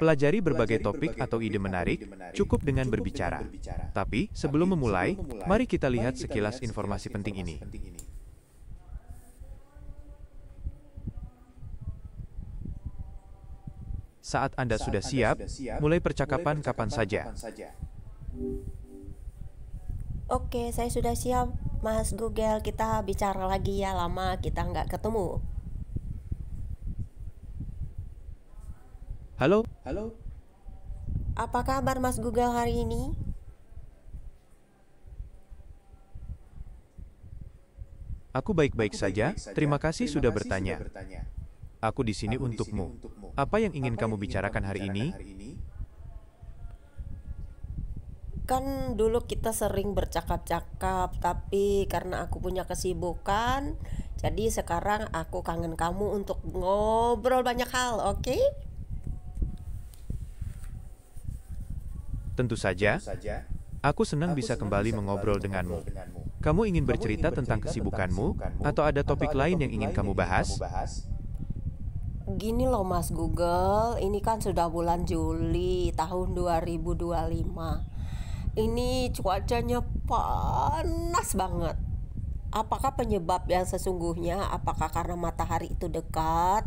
Pelajari berbagai topik atau ide menarik, cukup dengan berbicara. Tapi, sebelum memulai, mari kita lihat sekilas informasi penting ini. Saat Anda sudah siap, mulai percakapan kapan saja. Oke, saya sudah siap, Mas Google. Kita bicara lagi ya, lama kita nggak ketemu. Halo, Apa kabar Mas Google hari ini? aku baik-baik saja. Terima kasih sudah bertanya. Aku di sini untukmu. Apa yang ingin kamu bicarakan hari ini? Kan dulu kita sering bercakap-cakap, tapi karena aku punya kesibukan, jadi sekarang aku kangen kamu untuk ngobrol banyak hal, oke? Tentu saja, aku senang bisa kembali mengobrol denganmu. Kamu ingin bercerita tentang kesibukanmu, atau ada topik lain yang ingin kamu bahas? Gini loh Mas Google, ini kan sudah bulan Juli tahun 2025. Ini cuacanya panas banget. Apakah penyebab yang sesungguhnya? Apakah karena matahari itu dekat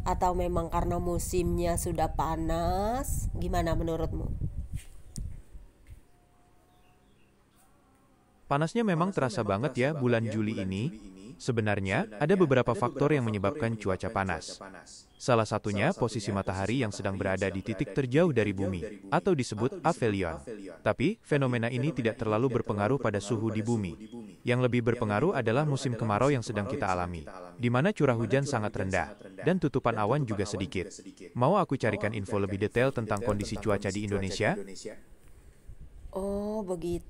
atau memang karena musimnya sudah panas? Gimana menurutmu? Panasnya memang terasa banget ya bulan Juli ini. Sebenarnya, ada beberapa faktor yang menyebabkan cuaca panas. Salah satunya posisi matahari yang sedang berada di titik terjauh dari bumi, atau disebut aphelion. Tapi, fenomena ini tidak terlalu berpengaruh pada suhu di bumi. Yang lebih berpengaruh adalah musim kemarau yang sedang kita alami, di mana curah hujan sangat rendah, dan tutupan awan juga sedikit. Mau aku carikan info lebih detail tentang kondisi cuaca di Indonesia? Oh, begitu.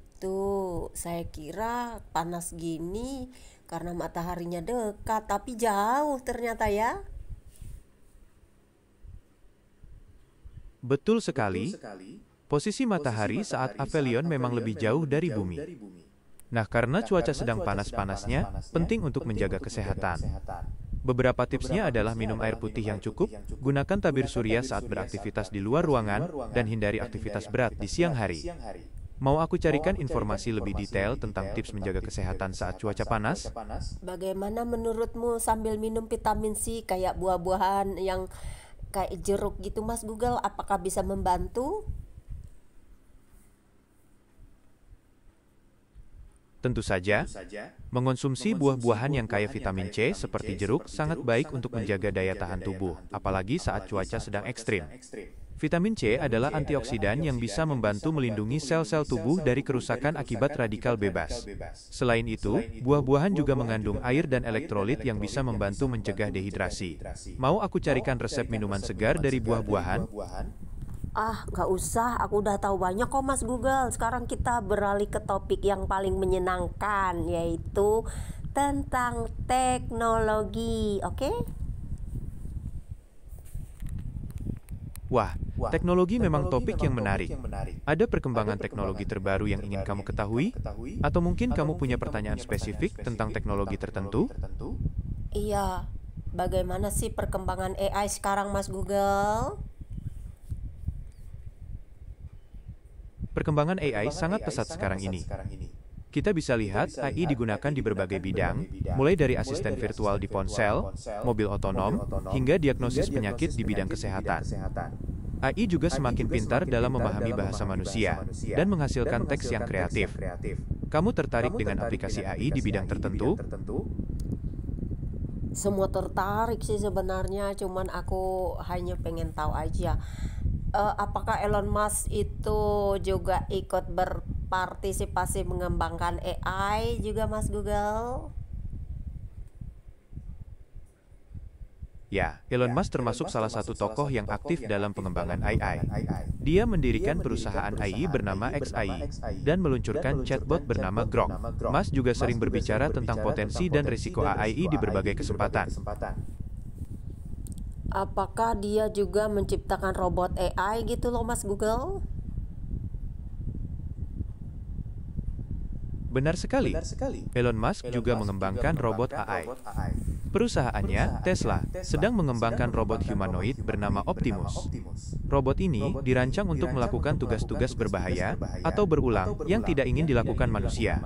Saya kira panas gini karena mataharinya dekat, tapi jauh ternyata ya. Betul sekali, posisi matahari saat aphelion memang lebih jauh dari bumi. Nah, karena cuaca sedang panas-panasnya, penting untuk menjaga kesehatan. Beberapa tipsnya adalah minum air putih yang cukup, gunakan tabir surya saat beraktivitas di luar ruangan, dan hindari aktivitas berat di siang hari. Mau aku carikan informasi lebih detail tentang tips menjaga kesehatan saat cuaca panas? Bagaimana menurutmu sambil minum vitamin C kayak buah-buahan yang kayak jeruk gitu Mas Google, apakah bisa membantu? Tentu saja, mengonsumsi buah-buahan yang kaya vitamin C seperti jeruk sangat baik untuk menjaga daya tahan tubuh, apalagi saat cuaca sedang ekstrim. Vitamin C adalah antioksidan yang bisa membantu melindungi sel-sel tubuh dari kerusakan akibat radikal bebas. Selain itu, buah-buahan juga mengandung air dan elektrolit yang bisa membantu mencegah dehidrasi. Mau aku carikan resep minuman segar dari buah-buahan? Ah, nggak usah, aku udah tahu banyak kok Mas Google. Sekarang kita beralih ke topik yang paling menyenangkan, yaitu tentang teknologi, oke? Wah, teknologi memang topik yang menarik. Ada perkembangan teknologi terbaru yang ingin kamu ketahui? Atau mungkin kamu punya pertanyaan spesifik tentang teknologi tertentu? Iya, bagaimana sih perkembangan AI sekarang Mas Google? Perkembangan AI sangat pesat sekarang ini. Kita bisa lihat AI digunakan di berbagai bidang, mulai dari asisten virtual di ponsel, mobil otonom, hingga diagnosis penyakit di bidang kesehatan. AI juga semakin pintar dalam memahami bahasa manusia dan menghasilkan teks yang kreatif. Kamu tertarik dengan aplikasi AI di bidang tertentu? Semua tertarik sih sebenarnya, cuman aku hanya pengen tahu aja. Apakah Elon Musk itu juga ikut berpartisipasi mengembangkan AI juga Mas Google? Ya, Elon Musk termasuk salah satu tokoh yang aktif dalam pengembangan AI. Dia mendirikan perusahaan AI bernama XAI dan meluncurkan chatbot bernama Grok. Musk juga sering berbicara tentang potensi dan risiko AI di berbagai kesempatan. Apakah dia juga menciptakan robot AI gitu loh Mas Google? Benar sekali. Elon Musk juga mengembangkan robot AI. Perusahaannya, Tesla, sedang mengembangkan robot humanoid bernama Optimus. Robot ini dirancang untuk melakukan tugas-tugas berbahaya atau berulang yang tidak ingin dilakukan manusia.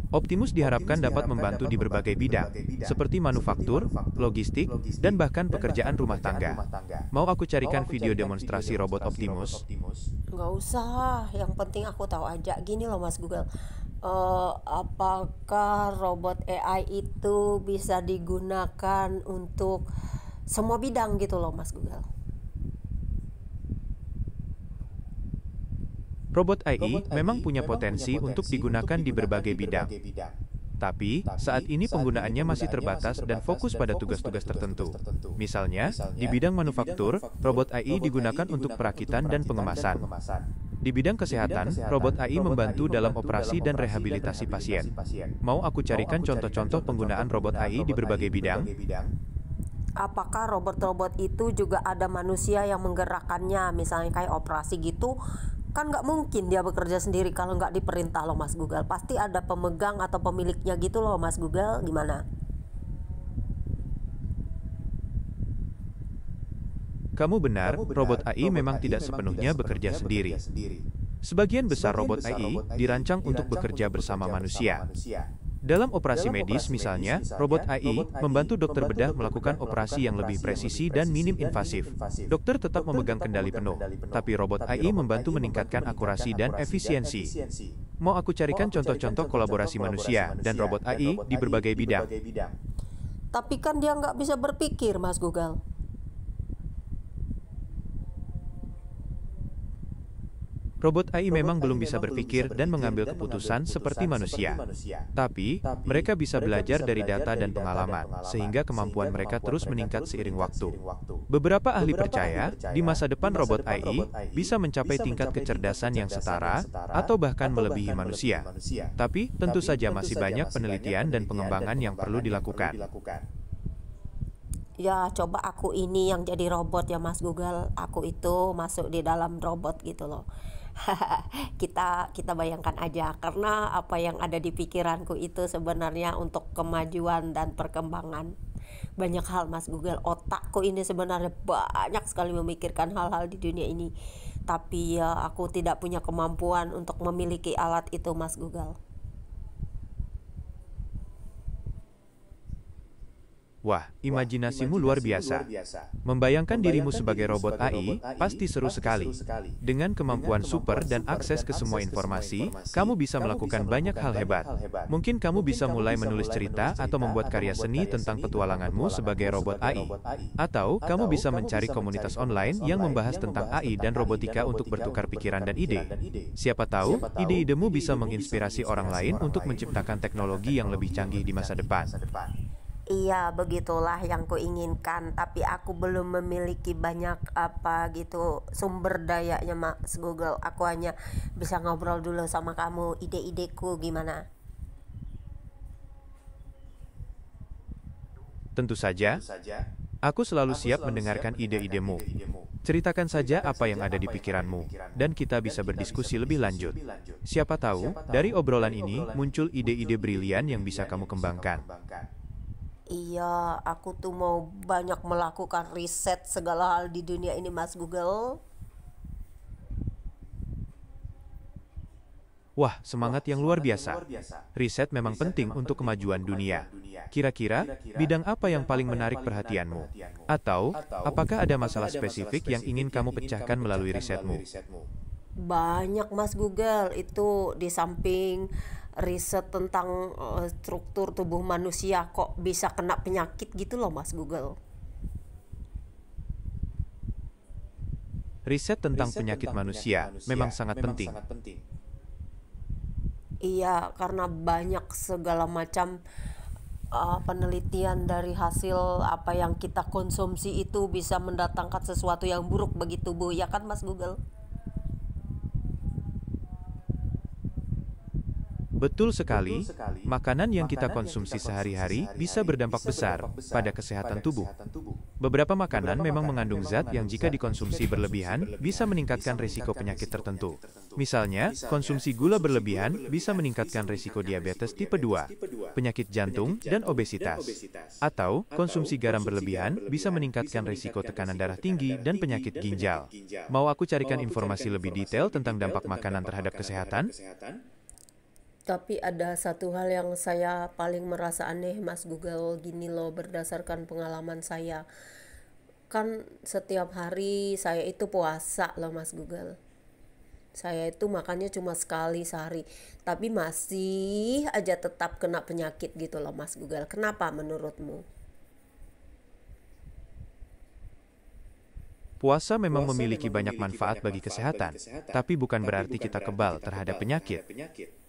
Optimus diharapkan dapat membantu di berbagai bidang, seperti manufaktur, logistik, dan bahkan pekerjaan rumah tangga. Mau aku carikan video demonstrasi robot Optimus? Nggak usah, yang penting aku tahu aja. Gini loh Mas Google, apakah robot AI itu bisa digunakan untuk semua bidang gitu loh Mas Google? Robot AI memang punya potensi untuk digunakan di berbagai bidang. Tapi, saat ini penggunaannya masih terbatas dan fokus pada tugas-tugas tertentu. Misalnya, di bidang manufaktur, robot AI digunakan untuk perakitan dan pengemasan. Di bidang kesehatan, robot AI membantu dalam operasi dan rehabilitasi pasien. Mau aku carikan contoh-contoh penggunaan robot AI di berbagai bidang? Apakah robot-robot itu juga ada manusia yang menggerakkannya, misalnya kayak operasi gitu? Kan nggak mungkin dia bekerja sendiri kalau nggak diperintah loh Mas Google. Pasti ada pemegang atau pemiliknya gitu loh Mas Google. Gimana? Kamu benar, robot AI memang tidak sepenuhnya bekerja sendiri. Sebagian besar robot AI dirancang untuk bekerja bersama manusia. Dalam operasi medis misalnya, robot AI membantu dokter bedah melakukan operasi yang lebih presisi dan minim invasif. Dokter tetap memegang kendali penuh, tapi robot AI membantu meningkatkan akurasi dan efisiensi. Mau aku carikan contoh-contoh kolaborasi manusia dan robot AI di berbagai bidang? Tapi kan dia nggak bisa berpikir Mas Google. Robot AI memang belum bisa berpikir dan mengambil keputusan seperti manusia. Tapi, mereka bisa belajar dari data dan pengalaman, sehingga kemampuan mereka terus meningkat seiring waktu. Beberapa ahli percaya, di masa depan robot AI bisa mencapai tingkat kecerdasan yang setara, atau bahkan melebihi manusia. Tapi, tentu saja masih banyak penelitian dan pengembangan yang perlu dilakukan. Ya coba aku ini yang jadi robot ya Mas Google. Aku itu masuk di dalam robot gitu loh. kita bayangkan aja, karena apa yang ada di pikiranku itu sebenarnya untuk kemajuan dan perkembangan banyak hal Mas Google. Otakku ini sebenarnya banyak sekali memikirkan hal-hal di dunia ini, tapi ya aku tidak punya kemampuan untuk memiliki alat itu Mas Google. Wah, imajinasimu luar biasa. Membayangkan dirimu sebagai robot AI pasti seru sekali. Dengan kemampuan super dan akses ke semua informasi, kamu bisa melakukan banyak hal hebat. Mungkin kamu bisa mulai menulis cerita atau membuat karya seni tentang petualanganmu sebagai robot AI. Atau, kamu bisa mencari komunitas online yang membahas tentang AI dan robotika untuk bertukar pikiran dan ide. Siapa tahu, ide-idemu bisa menginspirasi orang lain untuk menciptakan teknologi yang lebih canggih di masa depan. Iya, begitulah yang kuinginkan, tapi aku belum memiliki banyak apa gitu sumber dayanya Mas Google. Aku hanya bisa ngobrol dulu sama kamu, ide-ideku gimana? Tentu saja, aku selalu siap mendengarkan ide-idemu. Ceritakan saja apa yang ada di pikiranmu, dan kita bisa berdiskusi lebih lanjut. Siapa tahu, dari obrolan ini muncul ide-ide brilian yang bisa kamu kembangkan. Iya, aku tuh mau banyak melakukan riset segala hal di dunia ini Mas Google. Wah, semangat yang luar biasa. Riset memang penting untuk kemajuan dunia. Kira-kira, bidang apa yang paling menarik perhatianmu? Atau, apakah ada masalah spesifik yang ingin kamu pecahkan melalui risetmu? Banyak Mas Google, itu di samping riset tentang struktur tubuh manusia kok bisa kena penyakit gitu loh Mas Google. Riset tentang penyakit manusia memang sangat penting. Iya, karena banyak segala macam penelitian dari hasil apa yang kita konsumsi itu bisa mendatangkan sesuatu yang buruk bagi tubuh, ya kan Mas Google? Betul sekali, makanan yang kita konsumsi sehari-hari bisa berdampak besar pada kesehatan tubuh. Beberapa makanan memang mengandung zat yang jika dikonsumsi berlebihan bisa meningkatkan risiko penyakit tertentu. Misalnya, konsumsi gula berlebihan bisa meningkatkan risiko diabetes tipe 2, penyakit jantung, dan obesitas. Atau, konsumsi garam berlebihan bisa meningkatkan risiko tekanan darah tinggi dan penyakit ginjal. Mau aku carikan informasi lebih detail tentang dampak makanan terhadap kesehatan? Tapi ada satu hal yang saya paling merasa aneh, Mas Google, gini loh, berdasarkan pengalaman saya. Kan setiap hari saya itu puasa loh, Mas Google. Saya itu makannya cuma sekali sehari, tapi masih aja tetap kena penyakit gitu loh, Mas Google. Kenapa menurutmu? Puasa memang memiliki banyak manfaat bagi kesehatan, tapi bukan berarti kita kebal terhadap penyakit.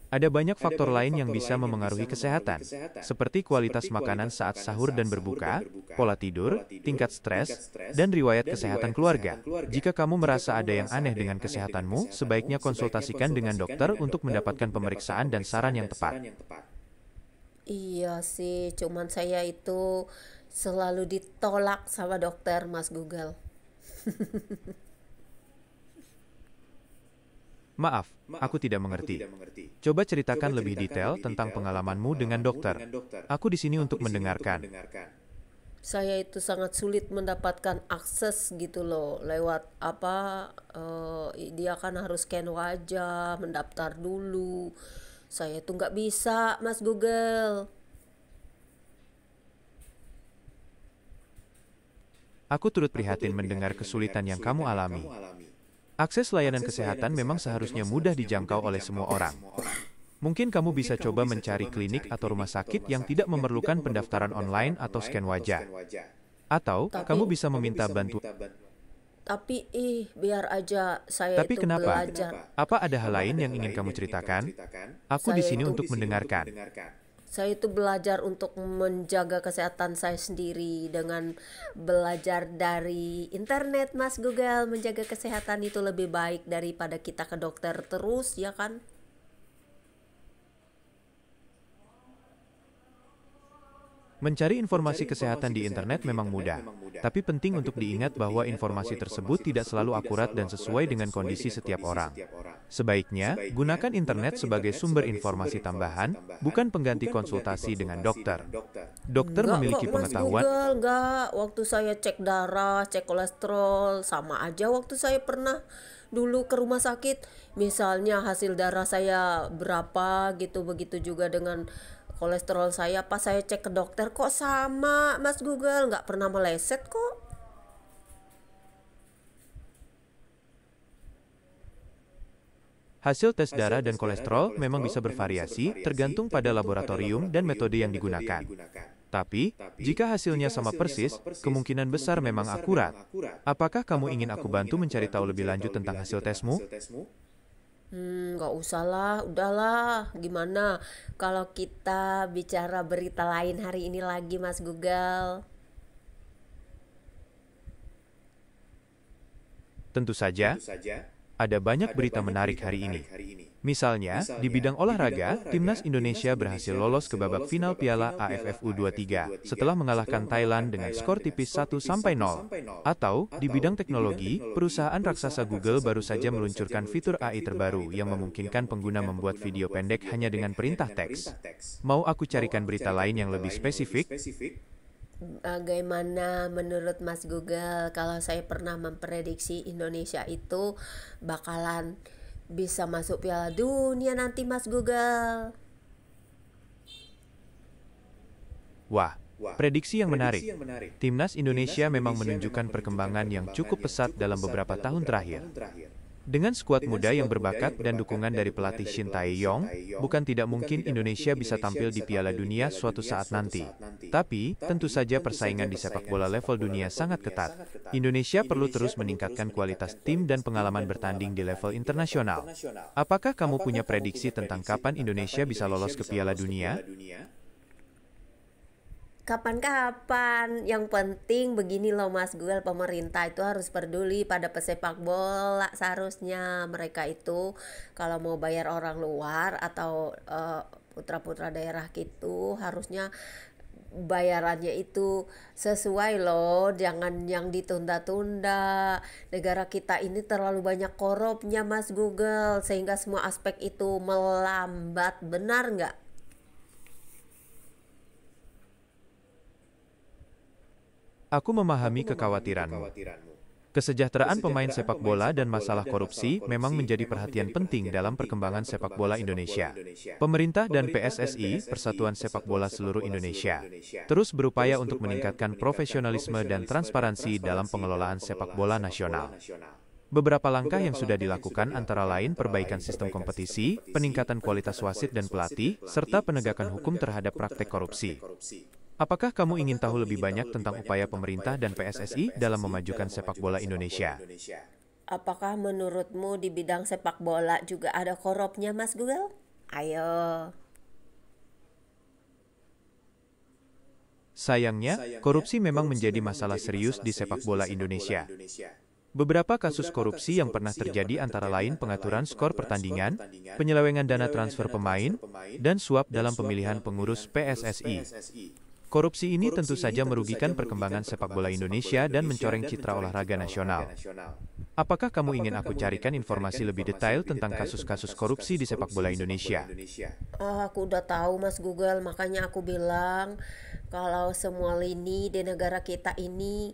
Ada banyak faktor lain yang bisa memengaruhi kesehatan, seperti kualitas makanan saat sahur dan berbuka, pola tidur, tingkat stres, dan riwayat kesehatan keluarga. Jika kamu merasa ada yang aneh dengan kesehatanmu, sebaiknya konsultasikan dengan dokter untuk mendapatkan pemeriksaan dan saran yang tepat. Iya sih, cuman saya itu selalu ditolak sama dokter, Mas Google. Maaf, aku tidak mengerti. Coba ceritakan lebih detail tentang pengalamanmu dengan dokter. Aku di sini untuk mendengarkan. Saya itu sangat sulit mendapatkan akses gitu loh, lewat dia kan harus scan wajah, mendaftar dulu. Saya itu nggak bisa, Mas Google. Aku turut prihatin mendengar kesulitan yang kamu alami. Akses layanan kesehatan memang seharusnya mudah dijangkau oleh semua orang. Mungkin kamu bisa coba mencari klinik atau rumah sakit yang tidak memerlukan pendaftaran online atau scan wajah. Atau, kamu bisa meminta bantuan. Tapi biar aja saya Tapi itu kenapa? belajar. Apa ada hal lain yang ingin kamu ceritakan? Aku di sini untuk mendengarkan. Saya itu belajar untuk menjaga kesehatan saya sendiri dengan belajar dari internet, Mas Google. Menjaga kesehatan itu lebih baik daripada kita ke dokter terus, ya kan? Mencari informasi kesehatan di internet memang mudah, tapi penting untuk diingat bahwa informasi tersebut tidak selalu akurat dan sesuai dengan kondisi setiap orang. Sebaiknya, gunakan internet sebagai sumber informasi tambahan, bukan pengganti konsultasi dengan dokter. Dokter Enggak memiliki kok, Mas pengetahuan. Google, enggak. Waktu saya cek darah, cek kolesterol, sama aja waktu saya pernah dulu ke rumah sakit. Misalnya hasil darah saya berapa gitu, begitu juga dengan kolesterol saya. Pas saya cek ke dokter kok sama, Mas Google, nggak pernah meleset kok. Hasil tes darah dan kolesterol memang bisa bervariasi tergantung pada laboratorium dan metode yang digunakan. Tapi, jika hasilnya sama persis, kemungkinan besar memang akurat. Apakah kamu ingin aku bantu mencari tahu lebih lanjut tentang hasil tesmu? Nggak usah lah, udahlah. Gimana kalau kita bicara berita lain hari ini lagi, Mas Google? Tentu saja, ada banyak berita menarik hari ini. Misalnya, di bidang olahraga, Timnas Indonesia berhasil lolos ke babak final Piala AFF U23 setelah mengalahkan Thailand dengan skor tipis 1-0. Atau, di bidang teknologi, perusahaan raksasa Google baru saja meluncurkan fitur AI terbaru yang memungkinkan pengguna membuat video pendek hanya dengan perintah teks. Mau aku carikan berita lain yang lebih spesifik? Bagaimana menurut Mas Google kalau saya pernah memprediksi Indonesia itu bakalan bisa masuk Piala Dunia nanti, Mas Google? Wah, prediksi yang menarik. Timnas Indonesia memang menunjukkan perkembangan yang cukup pesat dalam beberapa tahun terakhir. Dengan skuad muda yang berbakat dan dukungan dari pelatih Shin Tae-yong, bukan tidak mungkin Indonesia bisa tampil di Piala Dunia suatu saat nanti. Tapi, tentu saja persaingan di sepak bola level dunia sangat ketat. Indonesia perlu terus meningkatkan kualitas tim dan pengalaman bertanding di level internasional. Apakah kamu punya prediksi tentang kapan Indonesia bisa lolos ke Piala Dunia? Kapan-kapan, yang penting begini loh Mas Google, pemerintah itu harus peduli pada pesepak bola. Seharusnya mereka itu kalau mau bayar orang luar atau putra-putra daerah gitu harusnya bayarannya itu sesuai loh, jangan yang ditunda-tunda. Negara kita ini terlalu banyak korupnya Mas Google, sehingga semua aspek itu melambat, benar nggak? Aku memahami kekhawatiranmu. Kesejahteraan pemain sepak bola dan masalah korupsi memang menjadi perhatian penting dalam perkembangan sepak bola Indonesia. Pemerintah dan PSSI, Persatuan Sepak Bola Seluruh Indonesia, terus berupaya untuk meningkatkan profesionalisme dan transparansi dalam pengelolaan sepak bola nasional. Beberapa langkah yang sudah dilakukan antara lain perbaikan sistem kompetisi, peningkatan kualitas wasit dan pelatih, serta penegakan hukum terhadap praktek korupsi. Apakah kamu ingin tahu lebih banyak tentang upaya pemerintah dan PSSI dalam memajukan sepak bola Indonesia? Apakah menurutmu di bidang sepak bola juga ada korupnya Mas Google? Ayo. Sayangnya, korupsi memang menjadi masalah serius di sepak bola Indonesia. Beberapa kasus korupsi yang pernah terjadi antara lain pengaturan skor pertandingan, penyelewengan dana transfer pemain, dan suap dalam pemilihan pengurus PSSI. Korupsi ini tentu saja merugikan perkembangan sepak bola Indonesia dan mencoreng citra olahraga nasional. Apakah kamu ingin aku carikan informasi lebih detail tentang kasus-kasus korupsi di sepak bola Indonesia? Aku udah tahu Mas Google, makanya aku bilang kalau semua lini di negara kita ini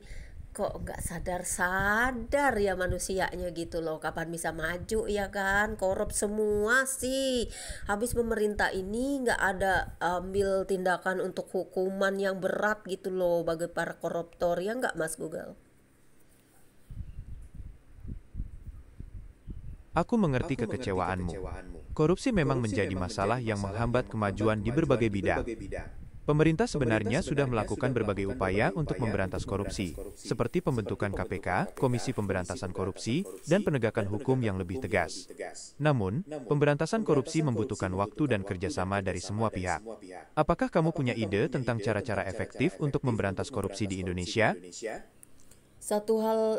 kok nggak sadar-sadar ya manusianya gitu loh, kapan bisa maju ya kan, korup semua sih. Habis pemerintah ini nggak ada ambil tindakan untuk hukuman yang berat gitu loh bagi para koruptor, ya nggak Mas Google? Aku mengerti kekecewaanmu. Korupsi memang menjadi masalah yang menghambat kemajuan di berbagai bidang. Pemerintah sebenarnya sudah melakukan berbagai upaya untuk memberantas korupsi, seperti pembentukan KPK, Komisi Pemberantasan Korupsi, dan penegakan hukum yang lebih tegas. Namun, pemberantasan korupsi membutuhkan waktu dan kerjasama dari semua pihak. Apakah kamu punya ide tentang cara-cara efektif untuk memberantas korupsi di Indonesia?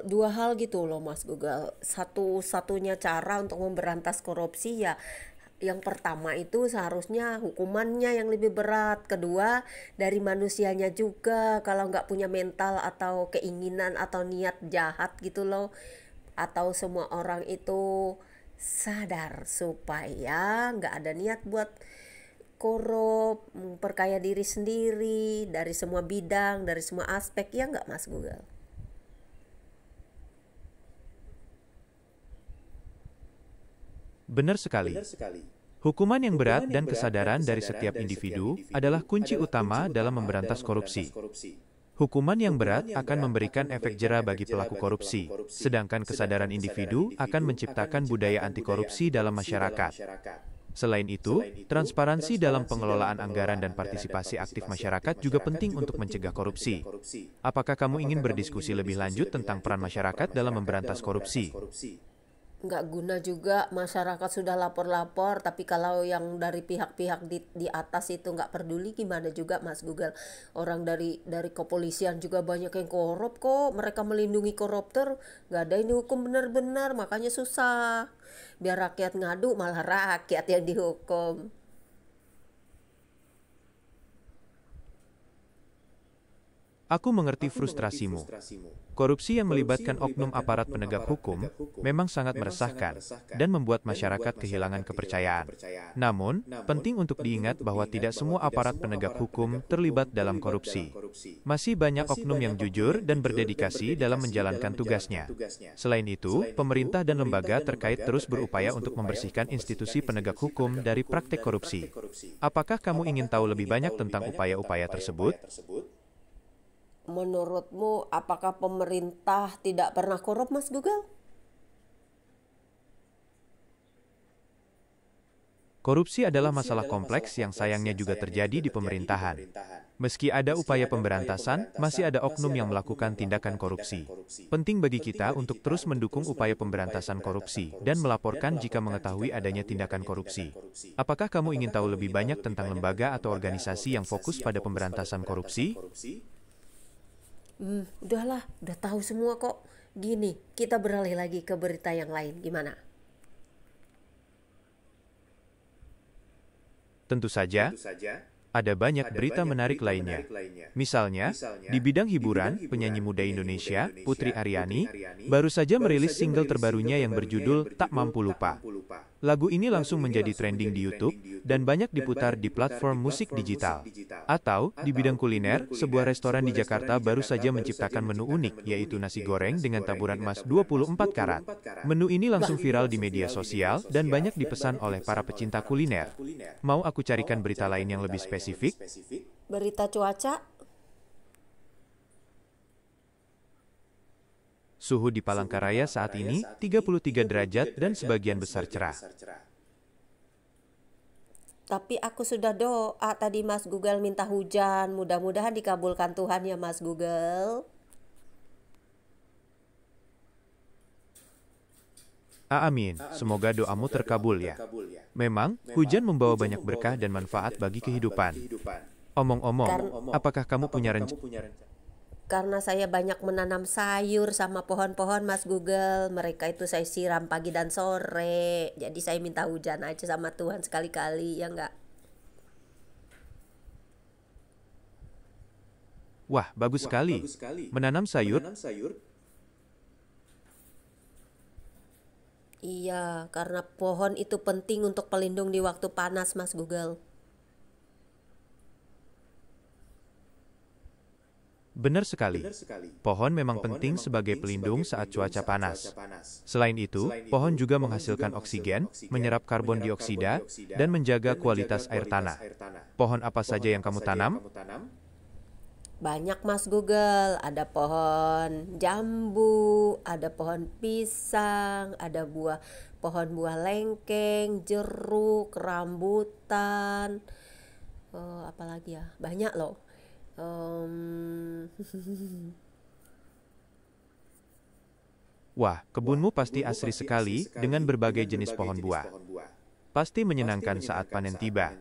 Dua hal gitu loh Mas Google. Satu-satunya cara untuk memberantas korupsi ya, yang pertama itu seharusnya hukumannya yang lebih berat. Kedua, dari manusianya juga, kalau nggak punya mental atau keinginan atau niat jahat gitu loh, atau semua orang itu sadar supaya nggak ada niat buat korup, memperkaya diri sendiri dari semua bidang, dari semua aspek, ya nggak Mas Google? Benar sekali. Hukuman yang berat dan kesadaran dari setiap individu adalah kunci utama dalam memberantas korupsi. Hukuman yang berat akan memberikan efek jera bagi pelaku korupsi, sedangkan kesadaran individu akan menciptakan budaya anti korupsi dalam masyarakat. Selain itu, transparansi dalam pengelolaan anggaran dan partisipasi aktif masyarakat juga penting untuk mencegah korupsi. Apakah kamu ingin berdiskusi lebih lanjut tentang peran masyarakat dalam memberantas korupsi? Nggak guna juga masyarakat sudah lapor-lapor, tapi kalau yang dari pihak-pihak di atas itu nggak peduli, gimana juga Mas Google? Orang dari kepolisian juga banyak yang korup kok, mereka melindungi koruptor, nggak ada ini hukum benar-benar, makanya susah. Biar rakyat ngadu malah rakyat yang dihukum. Aku mengerti frustrasimu. Korupsi yang melibatkan oknum aparat penegak hukum memang sangat meresahkan dan membuat masyarakat kehilangan kepercayaan. Namun, penting untuk diingat bahwa tidak semua aparat penegak hukum terlibat dalam korupsi. Masih banyak oknum yang jujur dan berdedikasi dalam menjalankan tugasnya. Selain itu, pemerintah dan lembaga terkait terus berupaya untuk membersihkan institusi penegak hukum dari praktek korupsi. Apakah kamu ingin tahu lebih banyak tentang upaya-upaya tersebut? Menurutmu apakah pemerintah tidak pernah korup Mas Google? Korupsi adalah masalah kompleks yang sayangnya juga terjadi di pemerintahan. Meski ada upaya pemberantasan, masih ada oknum yang melakukan tindakan korupsi. Penting bagi kita untuk terus mendukung upaya pemberantasan korupsi dan melaporkan jika mengetahui adanya tindakan korupsi. Apakah kamu ingin tahu lebih banyak tentang lembaga atau organisasi yang fokus pada pemberantasan korupsi? Udahlah, udah tahu semua kok. Gini, kita beralih lagi ke berita yang lain, gimana? Tentu saja, Ada banyak berita menarik lainnya. Misalnya, di bidang hiburan, penyanyi muda Indonesia, Putri Aryani, baru saja merilis single terbarunya yang berjudul Tak Mampu Lupa. Lagu ini langsung menjadi trending di YouTube dan banyak diputar di platform musik digital. Atau, di bidang kuliner, sebuah restoran di Jakarta baru saja menciptakan menu unik, yaitu nasi goreng dengan taburan emas 24 karat. Menu ini langsung viral di media sosial dan banyak dipesan oleh para pecinta kuliner. Mau aku carikan berita lain yang lebih spesifik? Berita cuaca? Suhu di Palangkaraya saat ini 33 derajat dan sebagian besar cerah. Tapi aku sudah doa tadi Mas Google minta hujan. Mudah-mudahan dikabulkan Tuhan ya Mas Google. Amin, semoga doamu terkabul ya. Memang, hujan membawa banyak berkah dan manfaat bagi kehidupan. Omong-omong, apakah kamu punya rencana? Karena saya banyak menanam sayur sama pohon-pohon Mas Google. Mereka itu saya siram pagi dan sore. Jadi saya minta hujan aja sama Tuhan sekali-kali, ya enggak? Wah, bagus sekali. Menanam sayur? Iya, karena pohon itu penting untuk pelindung di waktu panas Mas Google. Benar sekali. Pohon memang penting sebagai pelindung saat cuaca panas. Selain itu, pohon juga menghasilkan oksigen, menyerap karbon dioksida, dan menjaga kualitas air tanah. Pohon apa saja yang kamu tanam? Banyak Mas Google, ada pohon jambu, ada pohon pisang, ada pohon buah lengkeng, jeruk, rambutan, apalagi ya, banyak loh. Wah, kebunmu pasti asri sekali dengan berbagai jenis pohon buah. Pasti menyenangkan saat panen tiba.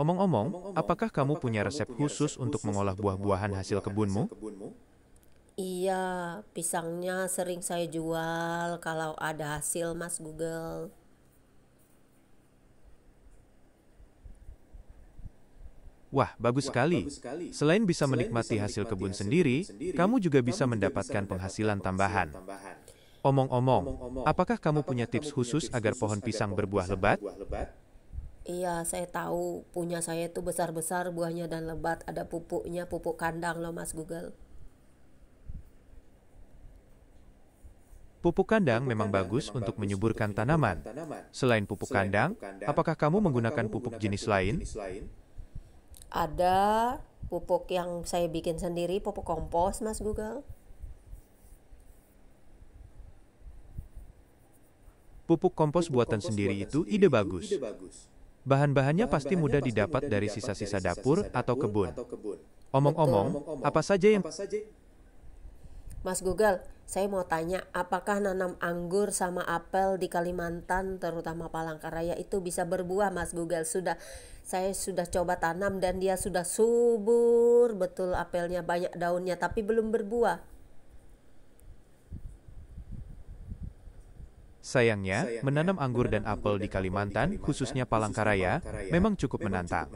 Omong-omong, apakah kamu punya resep khusus untuk mengolah buah-buahan hasil kebunmu? Iya, pisangnya sering saya jual kalau ada hasil Mas Google. Wah, bagus sekali. Selain bisa menikmati hasil kebun sendiri, kamu juga bisa mendapatkan penghasilan tambahan. Omong-omong, apakah kamu punya tips khusus agar pohon pisang berbuah lebat? Iya, saya tahu punya saya itu besar-besar buahnya dan lebat. Ada pupuknya, pupuk kandang loh Mas Google. Pupuk kandang memang bagus untuk menyuburkan tanaman. Selain pupuk kandang, apakah kamu menggunakan pupuk jenis lain? Ada pupuk yang saya bikin sendiri, pupuk kompos Mas Google. Pupuk kompos buatan sendiri itu ide bagus. Bahan-bahannya pasti mudah didapat dari sisa-sisa dapur atau kebun. Omong-omong, apa saja yang... Mas Google, saya mau tanya, apakah nanam anggur sama apel di Kalimantan, terutama Palangkaraya itu bisa berbuah Mas Google? Saya sudah coba tanam dan dia sudah subur, betul apelnya banyak daunnya tapi belum berbuah. Sayangnya, menanam anggur dan apel di Kalimantan, khususnya Palangkaraya, memang cukup menantang.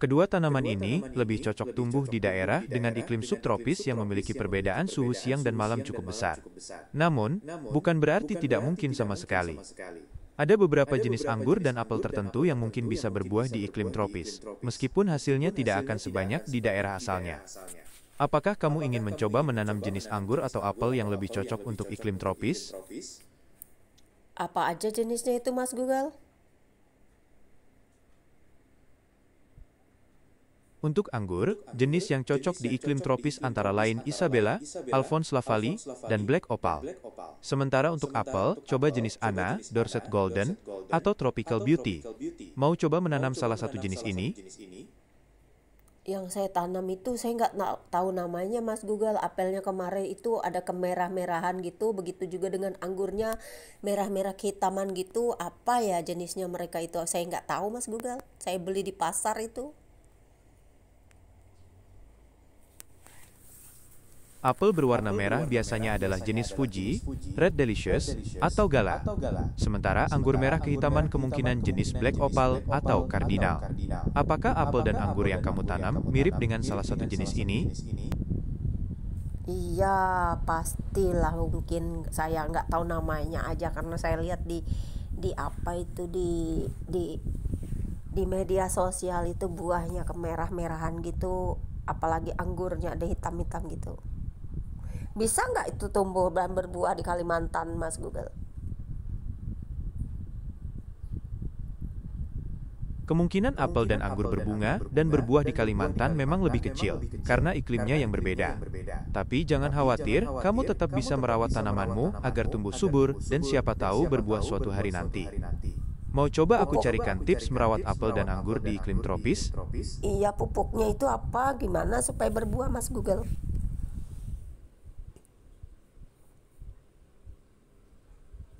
Kedua tanaman ini lebih cocok tumbuh di daerah dengan iklim subtropis yang memiliki perbedaan suhu siang dan malam cukup besar. Namun, bukan berarti tidak mungkin sama sekali. Ada beberapa jenis anggur dan apel tertentu yang mungkin bisa berbuah di iklim tropis, meskipun hasilnya tidak akan sebanyak di daerah asalnya. Apakah kamu ingin mencoba menanam jenis anggur atau apel yang lebih cocok untuk iklim tropis? Apa aja jenisnya itu Mas Google? Untuk anggur, jenis yang cocok di iklim tropis antara lain Isabella, Alphonse Lavallee, dan Black Opal. Sementara untuk apel, coba jenis Anna, Dorset Golden, atau Tropical Beauty. Mau coba menanam salah satu jenis ini? Yang saya tanam itu saya nggak tahu namanya Mas Google. Apelnya kemarin itu ada kemerah-merahan gitu, begitu juga dengan anggurnya merah-merah kehitaman gitu. Apa ya jenisnya mereka itu? Saya nggak tahu Mas Google. Saya beli di pasar itu. Apel berwarna merah biasanya adalah jenis Fuji, Red Delicious, atau Gala. Sementara anggur merah kehitaman kemungkinan jenis Black Opal atau Cardinal. Apakah apel dan anggur yang kamu tanam mirip dengan salah satu jenis ini? Iya, pastilah, mungkin saya nggak tahu namanya aja karena saya lihat di apa itu di media sosial itu buahnya kemerah-merahan gitu, apalagi anggurnya ada hitam-hitam gitu. Bisa nggak itu tumbuh dan berbuah di Kalimantan, Mas Google? Kemungkinan apel dan anggur berbunga dan berbuah di Kalimantan memang lebih kecil, karena iklimnya yang berbeda. Tapi jangan khawatir, kamu tetap bisa merawat tanamanmu agar tumbuh subur dan siapa tahu berbuah suatu hari nanti. Mau coba aku carikan tips merawat apel dan anggur di iklim tropis? Iya, pupuknya itu apa? Gimana supaya berbuah, Mas Google?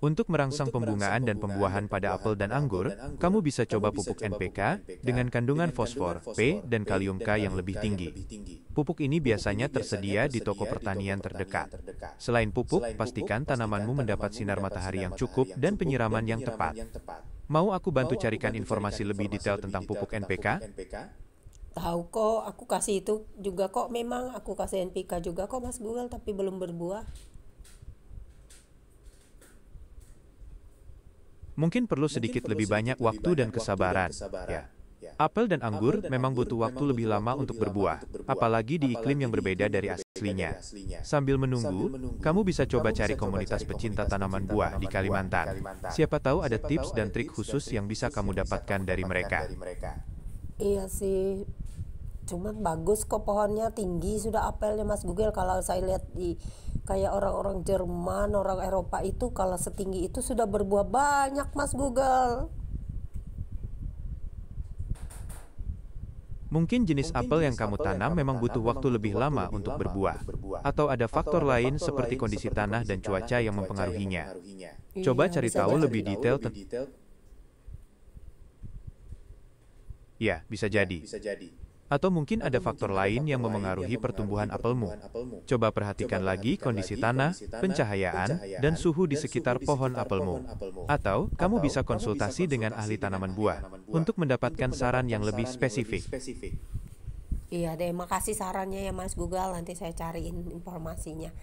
Untuk merangsang pembungaan dan pembuahan pada apel dan anggur, kamu bisa coba pupuk NPK dengan kandungan fosfor, P, dan kalium K yang lebih tinggi. Pupuk ini biasanya tersedia di toko pertanian terdekat. Selain pupuk, pastikan tanamanmu mendapat sinar matahari yang cukup dan penyiraman yang tepat. Mau aku bantu carikan informasi lebih detail tentang pupuk NPK? Tahu kok, aku kasih itu juga kok, memang aku kasih NPK juga kok, Mas Google, tapi belum berbuah. Mungkin perlu sedikit lebih banyak waktu dan kesabaran. Ya. Apel dan anggur memang butuh waktu lebih lama untuk berbuah, apalagi di iklim yang berbeda dari aslinya. Sambil menunggu, kamu bisa coba cari komunitas pecinta tanaman buah di Kalimantan. Siapa tahu ada tips dan trik khusus yang bisa kamu dapatkan dari mereka. Iya sih, cuman bagus kok, pohonnya tinggi sudah apelnya, Mas Google. Kalau saya lihat di kayak orang-orang Jerman, orang Eropa itu kalau setinggi itu sudah berbuah banyak, Mas Google. Mungkin jenis apel yang kamu tanam memang butuh waktu lebih lama untuk berbuah. Atau ada faktor lain seperti kondisi tanah dan cuaca yang mempengaruhinya. Coba cari tahu lebih detail tentang... Ya, bisa jadi. Atau mungkin ada faktor lain yang memengaruhi pertumbuhan apelmu. Coba perhatikan lagi kondisi tanah, pencahayaan, dan suhu di sekitar pohon apelmu. Atau, kamu bisa konsultasi dengan ahli tanaman buah untuk mendapatkan saran yang lebih spesifik. Iya deh, makasih sarannya ya, Mas Google. Nanti saya cariin informasinya.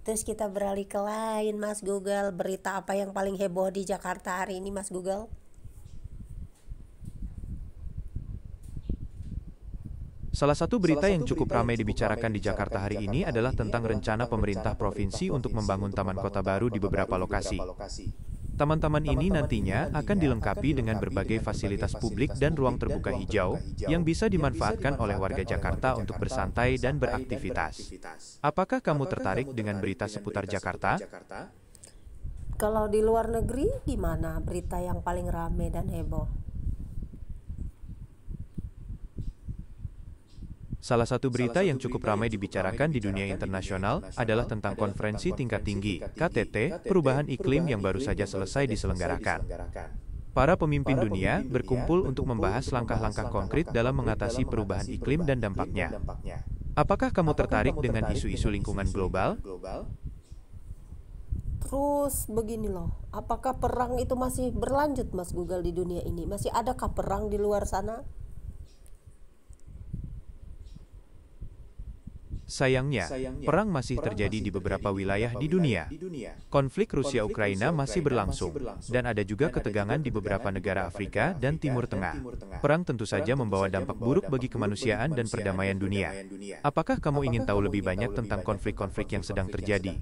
Terus kita beralih ke lain, Mas Google. Berita apa yang paling heboh di Jakarta hari ini, Mas Google? Salah satu berita yang cukup ramai dibicarakan di Jakarta hari ini adalah tentang rencana pemerintah provinsi untuk membangun taman kota baru di beberapa lokasi. Taman-taman ini nantinya akan dilengkapi dengan berbagai fasilitas publik dan ruang terbuka hijau yang bisa dimanfaatkan oleh warga Jakarta untuk bersantai dan beraktivitas. Apakah kamu tertarik dengan berita seputar Jakarta? Kalau di luar negeri gimana berita yang paling ramai dan heboh? Salah satu berita yang cukup ramai dibicarakan di dunia internasional adalah tentang konferensi tingkat tinggi, KTT, perubahan iklim yang baru saja selesai diselenggarakan. Para pemimpin dunia berkumpul untuk membahas langkah-langkah konkret dalam mengatasi perubahan iklim dan dampaknya. Apakah kamu tertarik dengan isu-isu lingkungan global? Terus begini loh, apakah perang itu masih berlanjut, Mas Google, di dunia ini? Masih adakah perang di luar sana? Sayangnya, perang masih terjadi di beberapa wilayah di dunia. Konflik Rusia-Ukraina masih berlangsung, dan ada juga ketegangan di beberapa negara Afrika dan Timur Tengah. Perang tentu saja membawa dampak buruk bagi kemanusiaan dan perdamaian dunia. Apakah kamu ingin tahu lebih banyak tentang konflik-konflik yang sedang terjadi?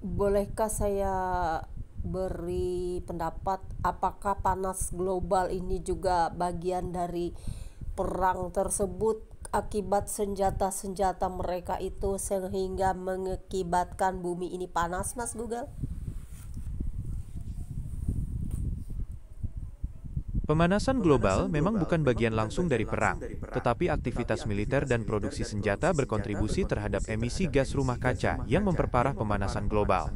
Bolehkah saya beri pendapat, apakah panas global ini juga bagian dari perang tersebut? Akibat senjata-senjata mereka itu sehingga mengakibatkan bumi ini panas, Mas Google? Pemanasan global memang bukan bagian langsung dari perang, tetapi aktivitas militer dan produksi senjata berkontribusi terhadap emisi gas rumah kaca yang memperparah pemanasan global.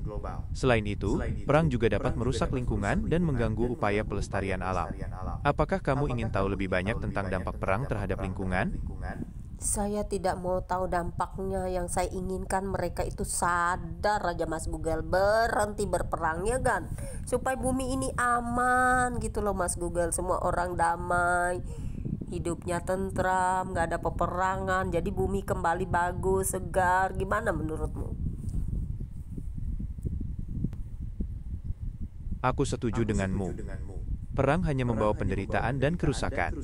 Selain itu, perang juga dapat merusak lingkungan dan mengganggu upaya pelestarian alam. Apakah kamu ingin tahu lebih banyak tentang dampak perang terhadap lingkungan? Saya tidak mau tahu dampaknya. Yang saya inginkan mereka itu sadar aja Mas Google, berhenti berperang ya kan, supaya bumi ini aman gitu loh Mas Google. Semua orang damai, hidupnya tentram, gak ada peperangan, jadi bumi kembali bagus, segar. Gimana menurutmu? Aku setuju denganmu. Perang hanya membawa penderitaan dan kerusakan.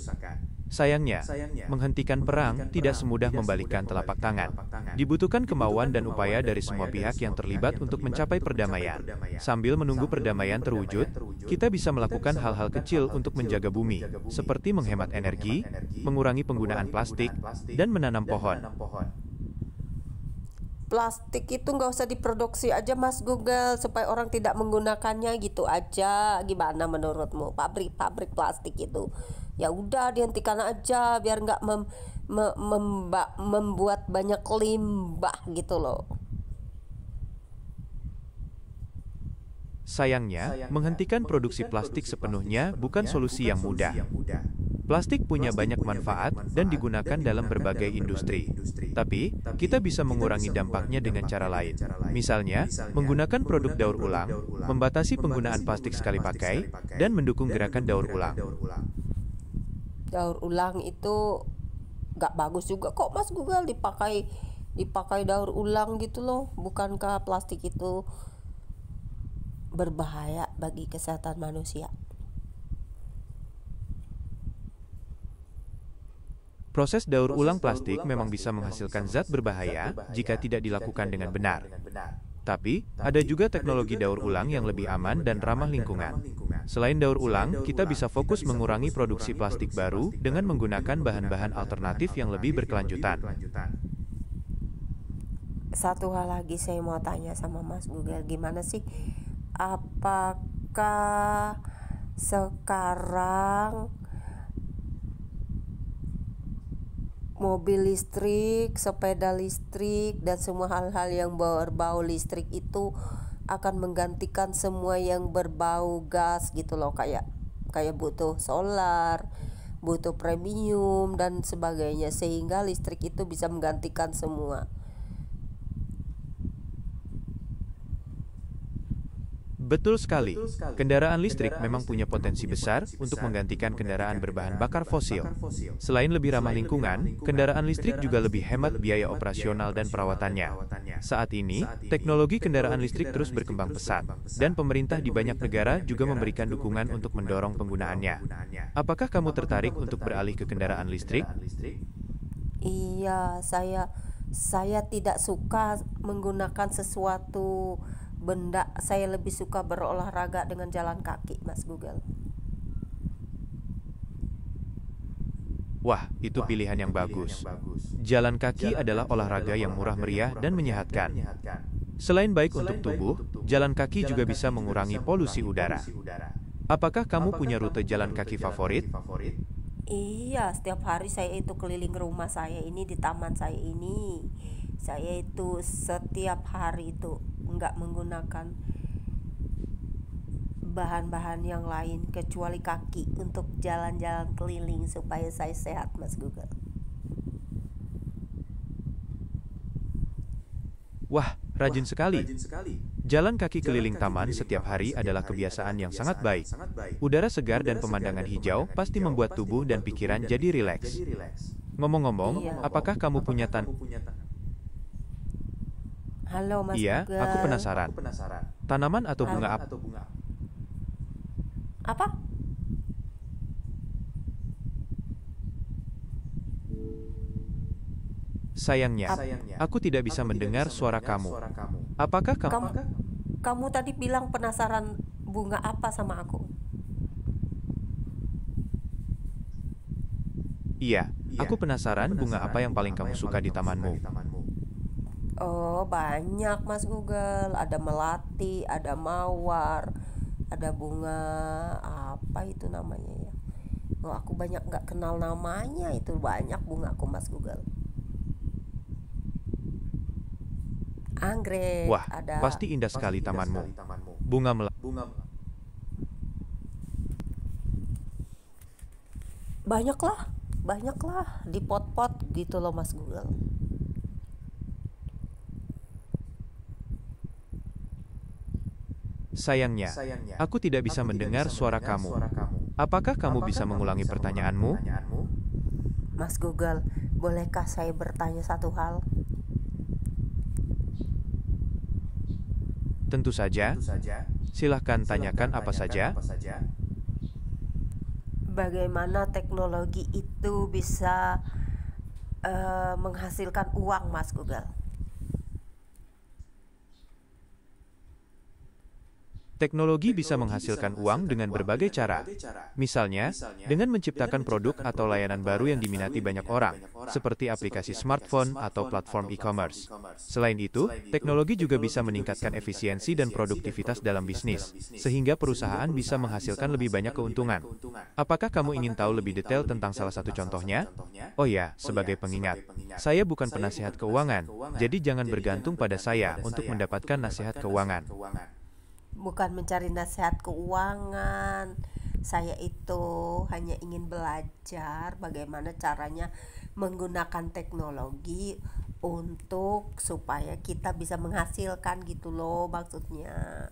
Sayangnya, menghentikan perang tidak semudah membalikkan telapak tangan. Dibutuhkan kemauan dan upaya dari semua pihak yang terlibat untuk mencapai perdamaian. Sambil menunggu perdamaian terwujud, kita bisa melakukan hal-hal kecil untuk menjaga bumi, seperti menghemat energi, mengurangi penggunaan plastik, dan menanam pohon. Plastik itu nggak usah diproduksi aja Mas Google, supaya orang tidak menggunakannya gitu aja. Gimana menurutmu? Pabrik-pabrik plastik itu ya udah dihentikan aja, biar nggak membuat banyak limbah gitu loh. Sayangnya, menghentikan produksi plastik sepenuhnya bukan solusi yang mudah. Plastik punya banyak manfaat dan digunakan dalam berbagai industri. Tapi, kita bisa mengurangi dampaknya dengan cara lain. Misalnya, menggunakan produk daur ulang, membatasi penggunaan plastik sekali pakai, dan mendukung gerakan daur ulang. Daur ulang itu gak bagus juga kok Mas Google, dipakai daur ulang gitu loh. Bukankah plastik itu berbahaya bagi kesehatan manusia? Proses daur ulang plastik memang bisa menghasilkan zat berbahaya jika tidak dilakukan dengan benar. Tapi, ada juga teknologi daur ulang yang lebih aman dan ramah lingkungan. Selain daur ulang, kita bisa fokus mengurangi produksi plastik baru dengan menggunakan bahan-bahan alternatif yang lebih berkelanjutan. Satu hal lagi saya mau tanya sama Mas Google, gimana sih? Apakah sekarang mobil listrik, sepeda listrik, dan semua hal-hal yang berbau listrik itu akan menggantikan semua yang berbau gas gitu loh, kayak butuh solar, butuh premium dan sebagainya, sehingga listrik itu bisa menggantikan semua. Betul sekali. Kendaraan listrik memang punya potensi besar untuk menggantikan kendaraan berbahan bakar fosil. Selain lebih ramah lingkungan, kendaraan listrik juga lebih hemat biaya operasional dan perawatannya. Saat ini, teknologi kendaraan listrik terus berkembang pesat, dan pemerintah di banyak negara juga memberikan dukungan untuk mendorong penggunaannya. Apakah kamu tertarik untuk beralih ke kendaraan listrik? Iya, saya tidak suka menggunakan sesuatu benda. Saya lebih suka berolahraga dengan jalan kaki, Mas Google. Wah, itu pilihan yang bagus. Jalan kaki adalah olahraga yang murah meriah dan menyehatkan. Selain baik untuk tubuh, jalan kaki juga bisa mengurangi polusi udara. Apakah kamu punya rute jalan kaki favorit? Iya, setiap hari saya itu keliling rumah saya ini, di taman saya ini. Saya itu setiap hari itu nggak menggunakan bahan-bahan yang lain kecuali kaki untuk jalan-jalan keliling supaya saya sehat, Mas Google. Wah, rajin sekali. Jalan kaki keliling taman setiap hari adalah kebiasaan yang sangat baik. Udara segar dan pemandangan hijau pasti membuat tubuh dan pikiran jadi rileks. Ngomong-ngomong, apakah kamu punya Halo Mas Iya, Google. aku penasaran. Tanaman atau bunga apa? Apa? Sayangnya, aku tidak bisa mendengar suara kamu. Apakah kamu... Kamu tadi bilang penasaran bunga apa sama aku? Iya, aku penasaran bunga apa yang paling kamu suka di tamanmu. Oh, banyak Mas Google. Ada melati, ada mawar, ada bunga apa itu namanya ya? Oh, aku banyak nggak kenal namanya, itu banyak bunga aku Mas Google. Anggrek, Wah, ada. pasti indah sekali tamanmu. Bunga melati. Banyak lah. banyak lah di pot-pot gitu loh Mas Google. Sayangnya, aku tidak bisa mendengar suara kamu. Apakah kamu bisa mengulangi pertanyaanmu? Mas Google, bolehkah saya bertanya satu hal? Tentu saja. Silahkan tanyakan apa saja. Bagaimana teknologi itu bisa menghasilkan uang, Mas Google? Teknologi bisa menghasilkan uang dengan berbagai cara. Misalnya, dengan menciptakan produk atau layanan baru yang diminati banyak orang, seperti aplikasi smartphone atau platform e-commerce. Selain itu, teknologi juga bisa meningkatkan efisiensi dan produktivitas dalam bisnis, sehingga perusahaan bisa menghasilkan lebih banyak keuntungan. Apakah kamu ingin tahu lebih detail tentang salah satu contohnya? Oh ya, sebagai pengingat, saya bukan penasihat keuangan, jadi jangan bergantung pada saya untuk mendapatkan nasihat keuangan. Bukan mencari nasihat keuangan. Saya itu hanya ingin belajar bagaimana caranya menggunakan teknologi untuk supaya kita bisa menghasilkan gitu loh maksudnya.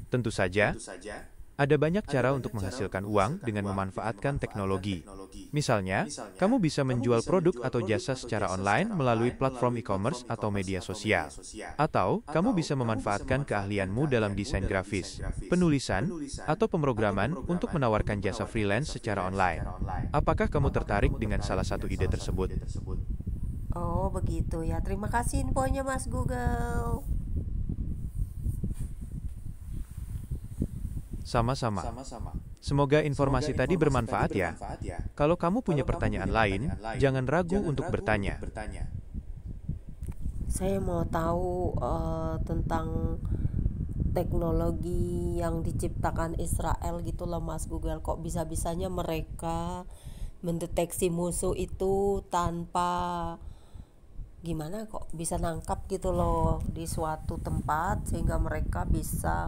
Tentu saja, ada banyak cara untuk menghasilkan uang dengan memanfaatkan teknologi. Misalnya, kamu bisa menjual produk atau jasa secara online melalui platform e-commerce atau media sosial. Atau, kamu bisa memanfaatkan keahlianmu dalam desain grafis, penulisan, atau pemrograman untuk menawarkan jasa freelance secara online. Apakah kamu tertarik dengan salah satu ide tersebut? Oh begitu ya, terima kasih infonya Mas Google. Sama-sama. Semoga informasi tadi bermanfaat ya. Kalau kamu punya pertanyaan lain, jangan ragu untuk bertanya. Saya mau tahu tentang teknologi yang diciptakan Israel gitu loh Mas Google. Kok bisa-bisanya mereka mendeteksi musuh itu tanpa gimana kok bisa nangkap gitu loh di suatu tempat sehingga mereka bisa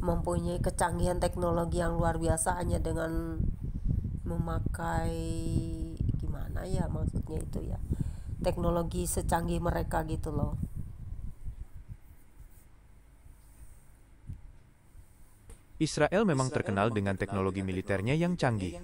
mempunyai kecanggihan teknologi yang luar biasa hanya dengan memakai gimana ya maksudnya itu ya teknologi secanggih mereka gitu loh. Israel memang terkenal dengan teknologi militernya yang canggih.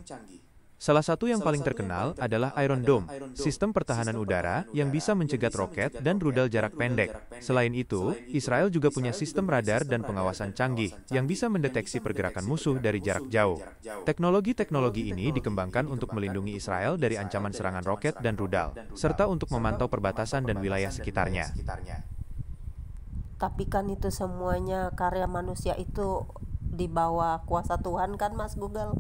Salah satu yang paling terkenal adalah Iron Dome, sistem pertahanan udara yang bisa mencegat roket dan rudal jarak pendek. Selain itu, Israel juga punya sistem radar dan pengawasan canggih yang bisa mendeteksi pergerakan musuh dari jarak jauh. Teknologi-teknologi ini dikembangkan untuk melindungi Israel dari ancaman serangan roket dan rudal, serta untuk memantau perbatasan dan wilayah sekitarnya. Tapi kan itu semuanya karya manusia itu di bawah kuasa Tuhan kan Mas Google?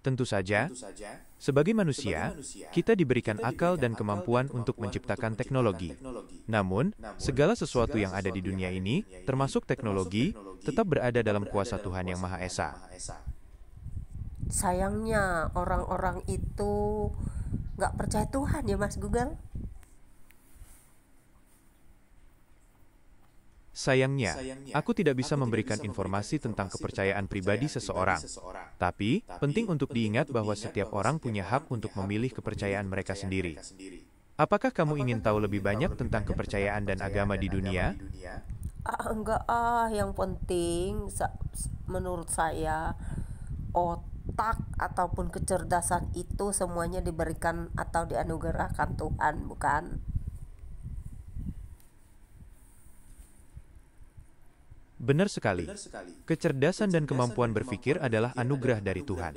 Tentu saja, sebagai manusia, kita diberikan akal dan kemampuan untuk menciptakan teknologi. Namun, segala sesuatu yang ada di dunia ini, termasuk teknologi, tetap berada dalam kuasa Tuhan Yang Maha Esa. Sayangnya orang-orang itu nggak percaya Tuhan ya Mas Google? Sayangnya, aku tidak bisa memberikan informasi tentang kepercayaan pribadi seseorang. Tapi, penting untuk diingat bahwa setiap orang punya hak untuk memilih kepercayaan mereka sendiri. Apakah kamu ingin tahu lebih banyak tentang kepercayaan dan agama di dunia? Enggak yang penting menurut saya otak ataupun kecerdasan itu semuanya diberikan atau dianugerahkan Tuhan, bukan? Benar sekali. Kecerdasan dan kemampuan berpikir adalah anugerah dari Tuhan.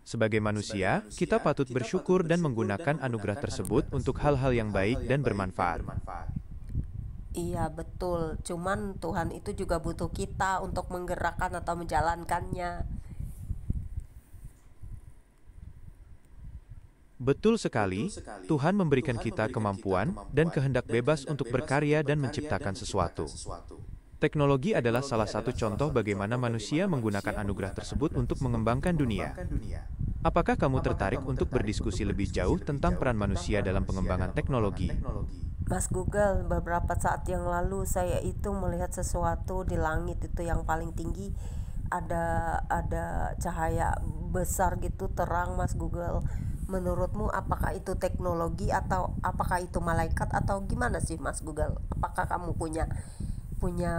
Sebagai manusia, kita patut bersyukur dan menggunakan anugerah tersebut untuk hal-hal yang baik dan bermanfaat. Iya betul, cuman Tuhan itu juga butuh kita untuk menggerakkan atau menjalankannya. Betul sekali, Tuhan memberikan kita kemampuan dan kehendak bebas untuk berkarya dan menciptakan sesuatu. Teknologi adalah salah satu contoh bagaimana manusia menggunakan anugerah tersebut untuk mengembangkan dunia. Apakah kamu tertarik untuk berdiskusi lebih jauh tentang peran manusia dalam pengembangan teknologi? Mas Google, beberapa saat yang lalu saya itu melihat sesuatu di langit itu yang paling tinggi, ada cahaya besar gitu terang Mas Google. Menurutmu apakah itu teknologi atau apakah itu malaikat atau gimana sih Mas Google? Apakah kamu punya punya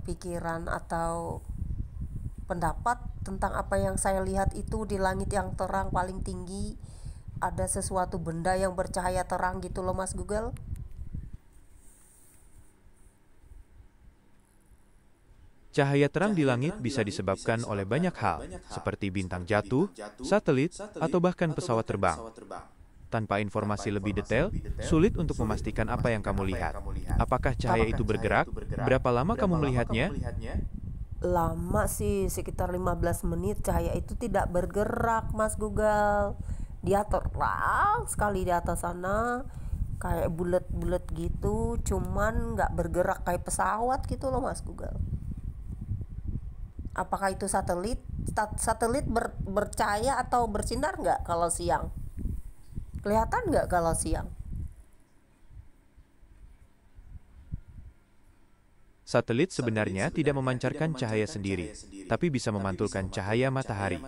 pikiran atau pendapat tentang apa yang saya lihat itu di langit yang terang paling tinggi? Ada sesuatu benda yang bercahaya terang gitu loh Mas Google. Cahaya terang di langit bisa disebabkan oleh banyak hal, seperti bintang jatuh, satelit, atau bahkan pesawat terbang. Tanpa informasi lebih detail, sulit untuk memastikan apa yang kamu lihat. Apakah cahaya itu bergerak? Berapa lama kamu melihatnya? Lama sih, sekitar 15 menit. Cahaya itu tidak bergerak Mas Google. Dia terang sekali di atas sana, kayak bulat-bulat gitu, cuman nggak bergerak kayak pesawat gitu loh Mas Google. Apakah itu satelit? Satelit bercahaya atau bersinar nggak kalau siang? Kelihatan nggak kalau siang? Satelit sebenarnya tidak memancarkan cahaya sendiri, tapi bisa memantulkan cahaya matahari.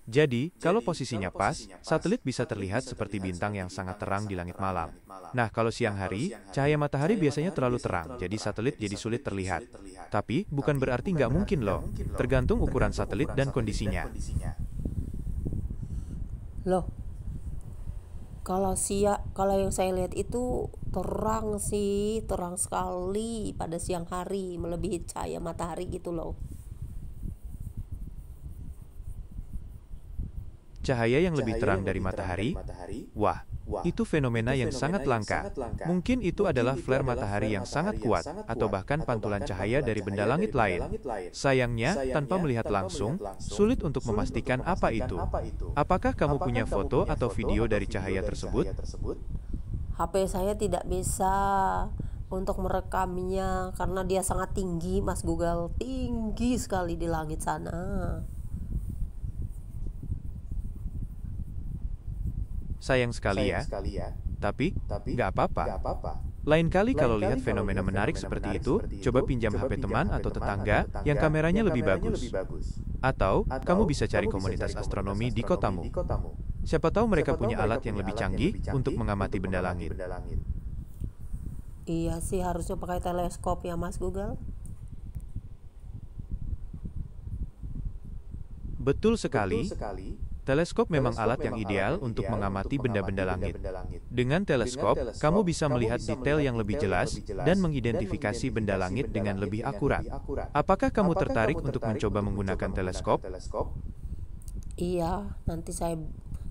Jadi, kalau posisinya pas, satelit bisa terlihat seperti bintang yang sangat terang di langit malam. Nah, kalau siang hari, cahaya matahari biasanya terlalu terang, jadi satelit jadi sulit terlihat. Tapi, bukan berarti nggak mungkin loh, tergantung ukuran satelit dan kondisinya. Loh, kalau yang saya lihat itu terang sih, terang sekali pada siang hari, melebihi cahaya matahari gitu loh. Cahaya yang lebih terang dari matahari? Wah, itu fenomena yang sangat langka. Mungkin itu adalah flare matahari yang sangat kuat, atau bahkan pantulan cahaya dari benda langit lain. Sayangnya, tanpa melihat langsung, sulit untuk memastikan apa itu. Apakah kamu punya foto atau video dari cahaya tersebut? HP saya tidak bisa untuk merekamnya karena dia sangat tinggi Mas Google, tinggi sekali di langit sana. Sayang sekali ya, tapi nggak apa-apa. Lain kali kalau lihat fenomena menarik seperti itu, coba pinjam HP teman atau tetangga yang kameranya lebih bagus. Atau, kamu bisa cari komunitas astronomi di kotamu. Siapa tahu mereka punya alat yang lebih canggih untuk mengamati benda langit. Iya sih, harusnya pakai teleskop ya Mas Google. Betul sekali. Teleskop memang alat yang ideal untuk mengamati benda-benda langit. Dengan teleskop, kamu bisa melihat detail yang lebih jelas dan mengidentifikasi benda langit dengan lebih akurat. Apakah kamu tertarik untuk mencoba menggunakan teleskop? Iya, nanti saya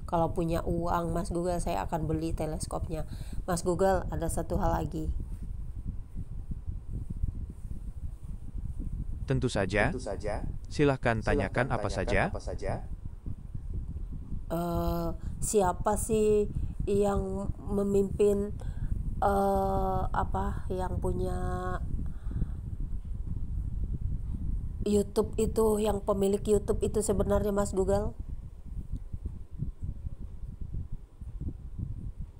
kalau punya uang Mas Google saya akan beli teleskopnya. Mas Google, ada satu hal lagi. Tentu saja. Silahkan tanyakan apa saja. Siapa sih yang memimpin yang punya YouTube itu, yang pemilik YouTube itu sebenarnya Mas Google?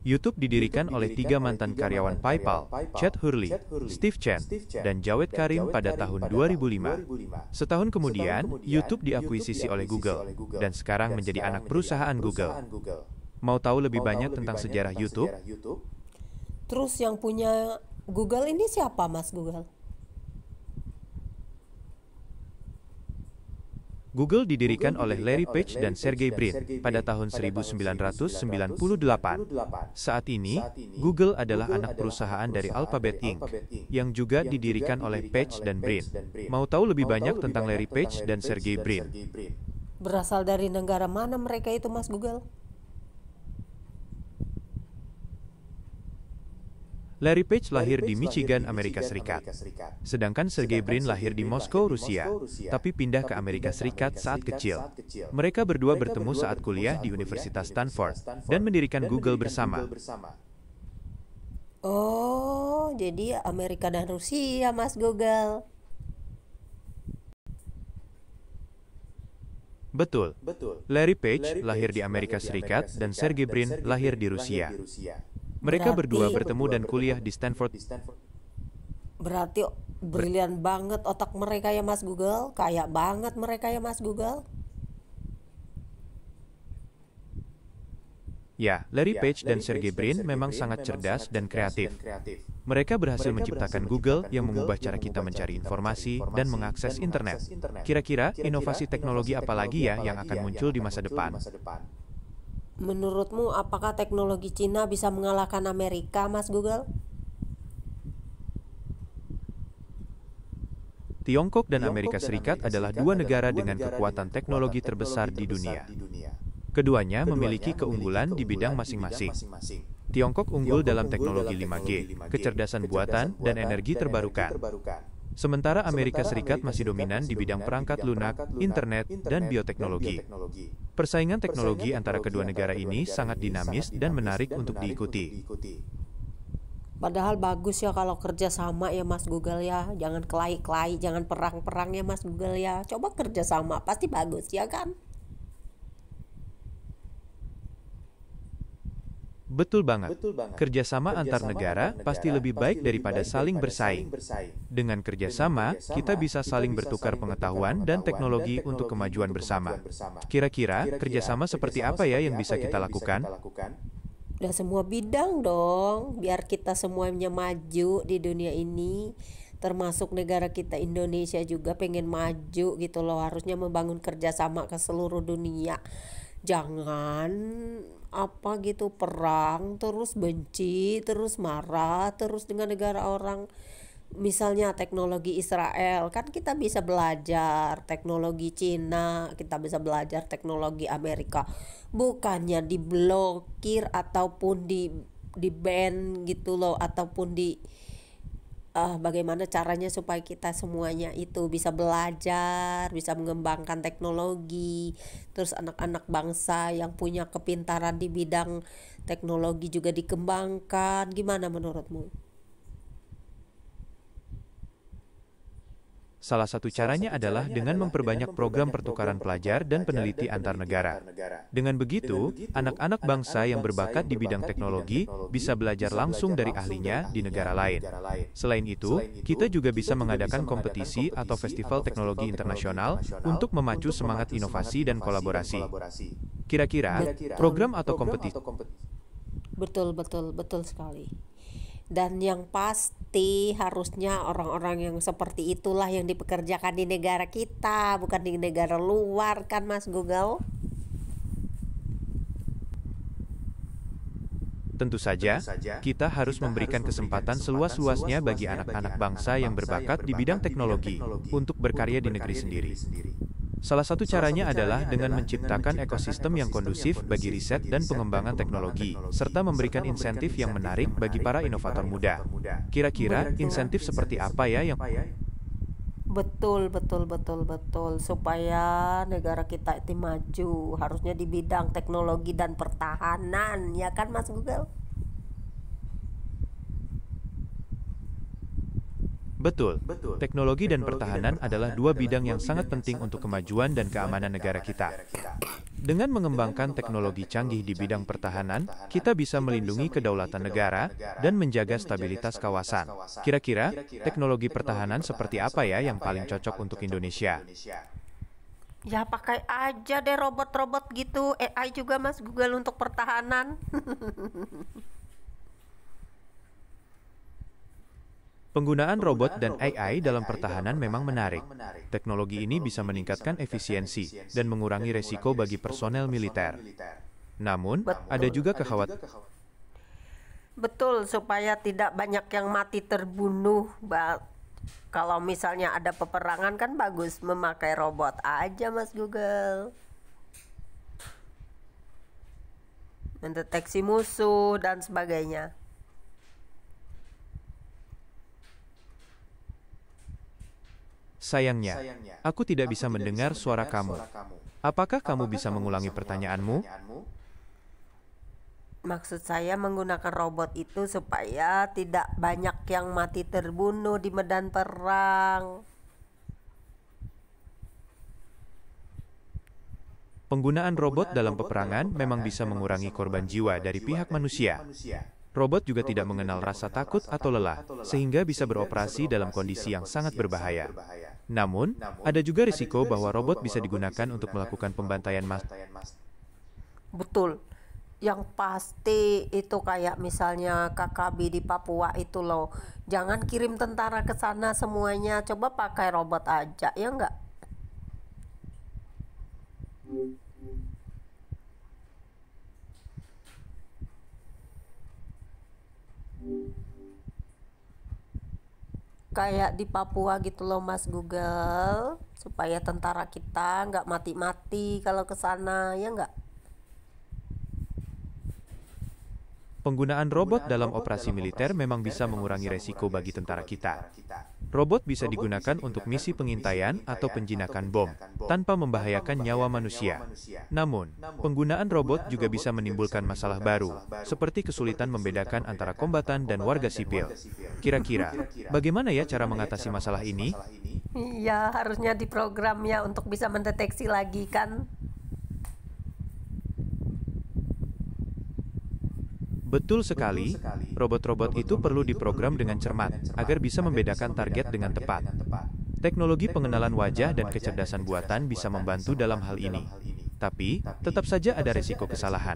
YouTube didirikan oleh 3 mantan karyawan PayPal, Chad Hurley, Steve Chen, dan Jawed Karim pada tahun 2005. Setahun kemudian, YouTube diakuisisi oleh Google, dan sekarang menjadi anak perusahaan Google. Mau tahu lebih banyak tentang sejarah YouTube? Terus yang punya Google ini siapa Mas Google? Google didirikan oleh Larry Page dan Sergey Brin pada tahun 1998. Saat ini, Google adalah anak perusahaan dari Alphabet Inc., yang juga didirikan oleh Page dan Brin. Mau tahu lebih banyak tentang Larry Page dan Sergey Brin? Berasal dari negara mana mereka itu Mas Google? Larry Page lahir di Michigan, Amerika Serikat. Sedangkan Sergey Brin lahir di Moskow, Rusia, tapi pindah ke Amerika Serikat saat kecil. Mereka berdua bertemu saat kuliah di Universitas Stanford dan mendirikan Google bersama. Oh, jadi Amerika dan Rusia Mas Google. Betul. Larry Page lahir di Amerika Serikat dan Sergey Brin lahir di Rusia. Mereka berdua Berarti bertemu dan kuliah di Stanford. berarti brilian banget otak mereka ya Mas Google. Kayak banget mereka ya Mas Google. Ya, Larry Page dan Sergey Brin memang sangat cerdas dan kreatif. Mereka berhasil menciptakan Google yang mengubah cara kita mencari informasi dan mengakses internet. Kira-kira inovasi teknologi apa lagi ya yang akan muncul di masa depan? Menurutmu apakah teknologi Cina bisa mengalahkan Amerika, Mas Google? Tiongkok dan Amerika Serikat adalah dua negara dengan kekuatan teknologi terbesar di dunia. Keduanya memiliki keunggulan di bidang masing-masing. Tiongkok unggul dalam teknologi 5G, kecerdasan buatan, dan energi terbarukan. Sementara Amerika Serikat masih dominan di bidang perangkat lunak, internet, dan bioteknologi. Persaingan teknologi antara kedua negara ini sangat dinamis dan menarik untuk diikuti. Padahal bagus ya kalau kerja sama ya Mas Google ya. Jangan kelahi-kelahi, jangan perang-perang ya Mas Google ya. Coba kerja sama, pasti bagus ya kan? Betul banget. Kerjasama antar negara pasti lebih baik daripada saling bersaing. Dengan kerjasama, kita bisa saling bertukar pengetahuan dan teknologi untuk kemajuan bersama. Kira-kira, kerjasama seperti apa ya yang bisa kita lakukan? Udah semua bidang dong, biar kita semuanya maju di dunia ini. Termasuk negara kita Indonesia juga pengen maju gitu loh. Harusnya membangun kerjasama ke seluruh dunia. Jangan apa gitu perang, terus benci, terus marah, terus dengan negara orang. Misalnya teknologi Israel, kan kita bisa belajar teknologi Cina, kita bisa belajar teknologi Amerika. Bukannya diblokir ataupun di ban gitu loh, ataupun bagaimana caranya supaya kita semuanya itu bisa belajar, bisa mengembangkan teknologi. Terus anak-anak bangsa yang punya kepintaran di bidang teknologi juga dikembangkan. Gimana menurutmu? Salah satu caranya adalah dengan memperbanyak program pertukaran pelajar dan peneliti antar negara. Dengan begitu, anak-anak bangsa yang berbakat di bidang teknologi bisa belajar langsung dari ahlinya di negara lain. Selain itu, kita juga bisa mengadakan kompetisi atau festival teknologi internasional untuk memacu semangat inovasi dan kolaborasi. Kira-kira, program atau kompetisi Betul, betul, betul sekali. Dan yang pasti harusnya orang-orang yang seperti itulah yang dipekerjakan di negara kita, bukan di negara luar kan Mas Google? tentu saja, kita harus memberikan kesempatan seluas-luasnya bagi anak-anak bangsa yang berbakat di bidang teknologi untuk berkarya di negeri sendiri. Salah satu caranya adalah dengan menciptakan ekosistem yang kondusif bagi riset dan pengembangan teknologi, serta memberikan insentif yang menarik bagi para inovator muda. Kira-kira insentif seperti apa ya yang Betul, betul, betul, betul. Supaya negara kita itu maju, harusnya di bidang teknologi dan pertahanan, ya kan Mas Google? Betul, teknologi dan pertahanan adalah dua bidang yang sangat penting untuk kemajuan dan keamanan negara kita. Dengan mengembangkan teknologi canggih di bidang pertahanan, kita bisa melindungi kedaulatan negara dan menjaga stabilitas kawasan. Kira-kira, teknologi pertahanan seperti apa ya yang paling cocok untuk Indonesia? Ya pakai aja deh robot-robot gitu, AI juga Mas Google untuk pertahanan. Penggunaan robot dan AI dalam pertahanan memang menarik. Teknologi ini bisa meningkatkan efisiensi dan mengurangi resiko bagi personel militer. Namun, ada juga kekhawatiran. Betul, supaya tidak banyak yang mati terbunuh. Kalau misalnya ada peperangan kan bagus memakai robot aja Mas Google. Mendeteksi musuh dan sebagainya. Sayangnya, aku tidak bisa mendengar suara kamu. Apakah kamu bisa mengulangi pertanyaanmu? Maksud saya menggunakan robot itu supaya tidak banyak yang mati terbunuh di medan perang. Penggunaan robot dalam peperangan memang bisa mengurangi korban jiwa dari pihak manusia. Robot juga tidak mengenal rasa takut atau lelah, sehingga bisa beroperasi dalam kondisi yang sangat berbahaya. Namun, ada juga risiko bahwa robot bisa digunakan untuk melakukan pembantaian massal. Betul. Yang pasti itu kayak misalnya KKB di Papua itu loh. Jangan kirim tentara ke sana semuanya. Coba pakai robot aja, ya enggak? Kayak di Papua gitu loh Mas Google. Supaya tentara kita nggak mati-mati kalau ke sana, ya enggak? Penggunaan robot dalam operasi militer memang bisa mengurangi resiko bagi tentara kita. Robot bisa digunakan untuk misi pengintaian atau penjinakan bom, tanpa membahayakan nyawa manusia. Namun, penggunaan robot juga bisa menimbulkan masalah baru, seperti kesulitan membedakan antara kombatan dan warga sipil. Kira-kira, bagaimana ya cara mengatasi masalah ini? Iya, harusnya diprogram ya untuk bisa mendeteksi lagi kan. Betul sekali, robot-robot itu perlu diprogram dengan cermat agar bisa membedakan target dengan tepat. Teknologi pengenalan wajah dan kecerdasan buatan bisa membantu dalam hal ini. Tapi, tetap saja ada risiko kesalahan.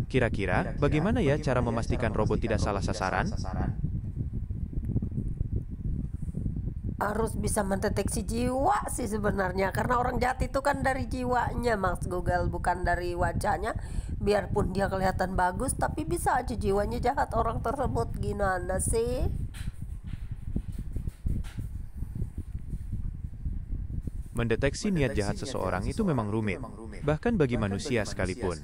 Kira-kira, bagaimana ya cara memastikan robot tidak salah sasaran? Harus bisa mendeteksi jiwa sih sebenarnya, karena orang jahat itu kan dari jiwanya Mas Google, bukan dari wajahnya. Biarpun dia kelihatan bagus tapi bisa aja jiwanya jahat orang tersebut. Gimana sih? Mendeteksi niat jahat seseorang itu memang rumit, bahkan bagi manusia sekalipun.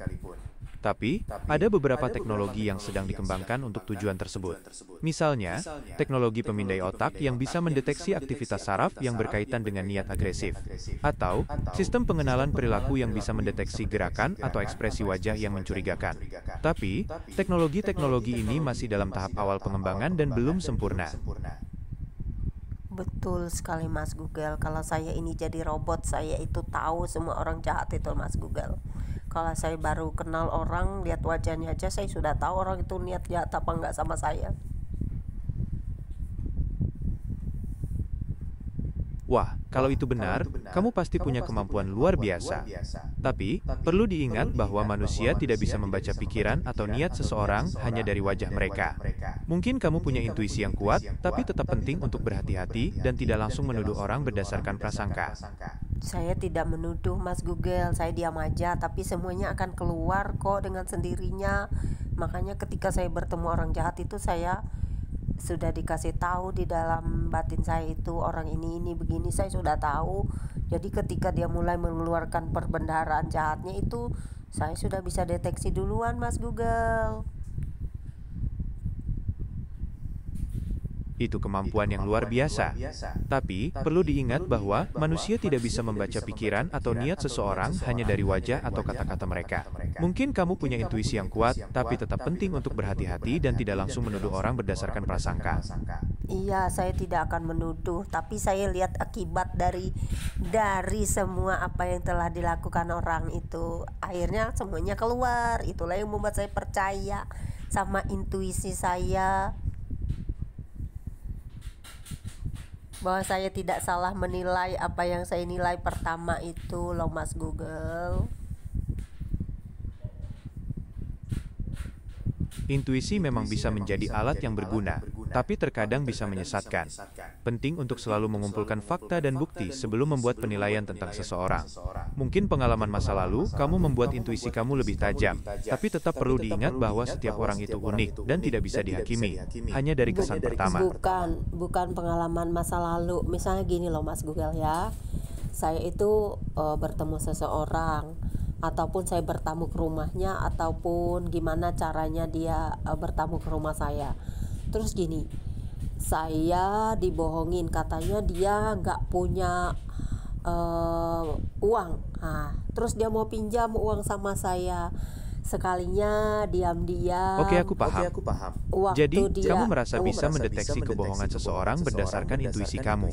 Tapi, ada beberapa teknologi yang sedang dikembangkan untuk tujuan tersebut. Misalnya, teknologi pemindai otak yang bisa mendeteksi aktivitas saraf yang berkaitan dengan niat agresif. Atau, sistem pengenalan perilaku yang bisa mendeteksi gerakan atau ekspresi wajah yang mencurigakan. Tapi, teknologi-teknologi ini masih dalam tahap awal pengembangan dan belum sempurna. Betul sekali Mas Google. Kalau saya ini jadi robot, saya itu tahu semua orang jahat itu Mas Google. Kalau saya baru kenal orang, lihat wajahnya aja saya sudah tahu orang itu niat jahat apa enggak sama saya. Wah, kalau itu benar, kamu pasti punya kemampuan luar biasa. Tapi, perlu diingat bahwa manusia tidak bisa membaca pikiran atau niat seseorang hanya dari wajah mereka. Mungkin kamu punya intuisi yang kuat, tapi tetap penting untuk berhati-hati dan tidak langsung menuduh orang berdasarkan prasangka. Saya tidak menuduh Mas Google, saya diam aja, tapi semuanya akan keluar kok dengan sendirinya. Makanya ketika saya bertemu orang jahat itu saya sudah dikasih tahu di dalam batin saya itu orang ini begini, saya sudah tahu. Jadi ketika dia mulai mengeluarkan perbendaharaan jahatnya itu saya sudah bisa deteksi duluan Mas Google. Itu kemampuan yang luar biasa. Tapi, perlu diingat bahwa manusia tidak bisa membaca pikiran atau niat seseorang hanya dari wajah atau kata-kata mereka. Mungkin kamu punya intuisi yang kuat, tapi tetap penting untuk berhati-hati dan tidak langsung menuduh orang berdasarkan prasangka. Iya, saya tidak akan menuduh, tapi saya lihat akibat dari semua apa yang telah dilakukan orang itu. Akhirnya semuanya keluar. Itulah yang membuat saya percaya sama intuisi saya, bahwa saya tidak salah menilai apa yang saya nilai pertama itu loh Mas Google. Intuisi memang bisa menjadi alat yang berguna, tapi terkadang bisa menyesatkan. Penting untuk selalu mengumpulkan fakta dan bukti sebelum membuat penilaian tentang seseorang. Mungkin pengalaman masa lalu, kamu membuat intuisi kamu lebih tajam, tapi tetap perlu diingat bahwa setiap orang itu unik dan tidak bisa dihakimi, hanya dari kesan pertama. Bukan pengalaman masa lalu. Misalnya gini loh Mas Google ya. Saya itu bertemu seseorang, ataupun saya bertamu ke rumahnya, ataupun gimana caranya dia bertamu ke rumah saya. Terus gini, saya dibohongin katanya dia nggak punya uang. Nah, terus dia mau pinjam uang sama saya. Sekalinya diam-diam. Oke, aku paham. Jadi, kamu merasa bisa mendeteksi kebohongan seseorang berdasarkan intuisi kamu.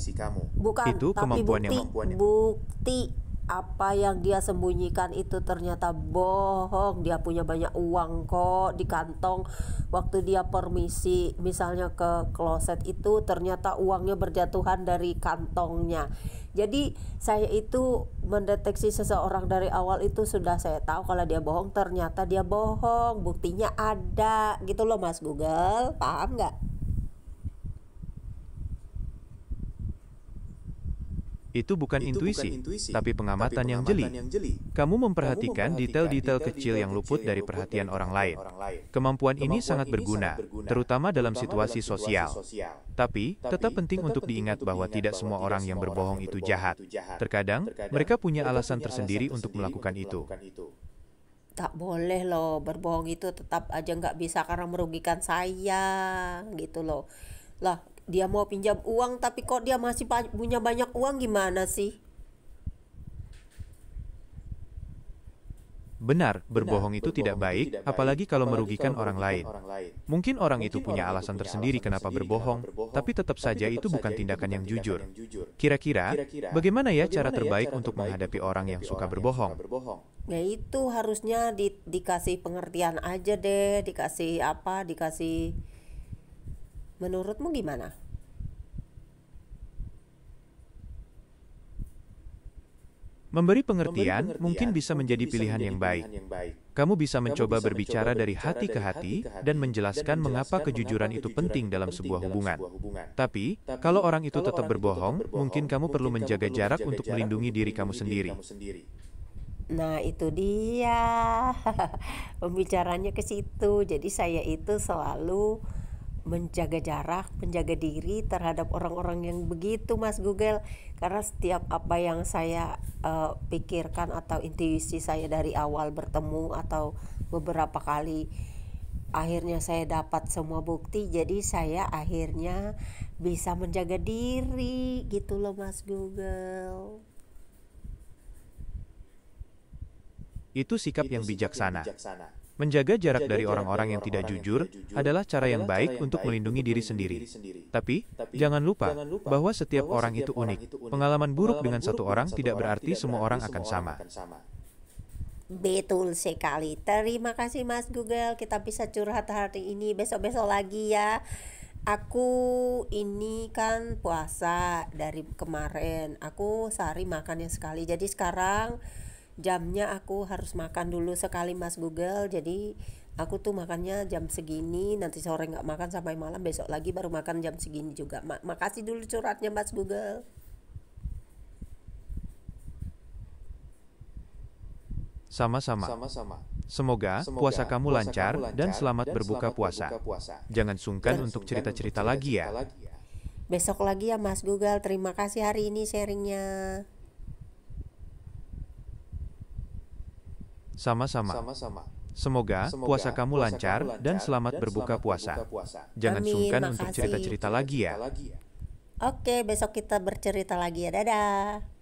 Bukan, Itu tapi kemampuan bukti apa yang dia sembunyikan itu ternyata bohong. Dia punya banyak uang kok di kantong. Waktu dia permisi misalnya ke kloset itu ternyata uangnya berjatuhan dari kantongnya. Jadi saya itu mendeteksi seseorang dari awal itu sudah saya tahu kalau dia bohong, ternyata dia bohong. Buktinya ada gitu loh Mas Google. Paham nggak? Itu bukan intuisi, tapi pengamatan yang jeli. Kamu memperhatikan detail-detail kecil yang luput dari perhatian orang lain. Kemampuan ini sangat berguna, terutama dalam situasi sosial. Tapi, tetap penting untuk diingat bahwa tidak semua orang yang berbohong itu jahat. Terkadang, mereka punya alasan tersendiri untuk melakukan itu. Tak boleh loh, berbohong itu tetap aja nggak bisa karena merugikan saya gitu loh. Lah, dia mau pinjam uang tapi kok dia masih punya banyak uang, gimana sih? Benar, berbohong itu tidak baik, apalagi kalau merugikan orang lain. Mungkin orang itu punya alasan tersendiri kenapa berbohong, tapi tetap saja itu bukan tindakan yang jujur. Kira-kira, bagaimana ya cara terbaik untuk menghadapi orang yang suka berbohong? Ya itu harusnya dikasih pengertian aja deh, dikasih apa, dikasih. Menurutmu gimana? Memberi pengertian mungkin bisa menjadi pilihan yang baik. Kamu bisa mencoba berbicara dari hati ke hati dan menjelaskan mengapa kejujuran itu penting dalam sebuah hubungan. Tapi, kalau orang itu tetap berbohong, mungkin kamu perlu menjaga jarak untuk melindungi diri kamu sendiri. Nah, itu dia. Pembicaranya ke situ. Jadi saya itu selalu menjaga jarak, menjaga diri terhadap orang-orang yang begitu Mas Google. Karena setiap apa yang saya pikirkan atau intuisi saya dari awal bertemu atau beberapa kali akhirnya saya dapat semua bukti, jadi saya akhirnya bisa menjaga diri gitu loh Mas Google. Itu sikap yang bijaksana. Menjaga jarak dari orang-orang yang tidak jujur adalah cara yang baik untuk melindungi diri sendiri. Tapi, jangan lupa bahwa setiap orang itu unik. Pengalaman buruk dengan satu orang tidak berarti semua orang akan sama. Betul sekali. Terima kasih Mas Google. Kita bisa curhat hari ini, besok-besok lagi ya. Aku ini kan puasa dari kemarin. Aku sehari makannya sekali. Jadi sekarang jamnya aku harus makan dulu sekali Mas Google. Jadi aku tuh makannya jam segini, nanti sore nggak makan sampai malam, besok lagi baru makan jam segini juga. Makasih dulu curhatnya Mas Google. Sama-sama. Semoga puasa kamu lancar dan selamat berbuka puasa. Jangan sungkan untuk cerita-cerita lagi ya. Besok lagi ya Mas Google. Terima kasih hari ini sharingnya. Sama-sama. Semoga puasa kamu lancar dan selamat berbuka puasa. Jangan sungkan untuk cerita-cerita lagi ya. Oke, besok kita bercerita lagi ya. Dadah.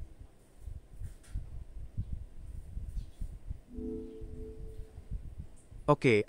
Oke,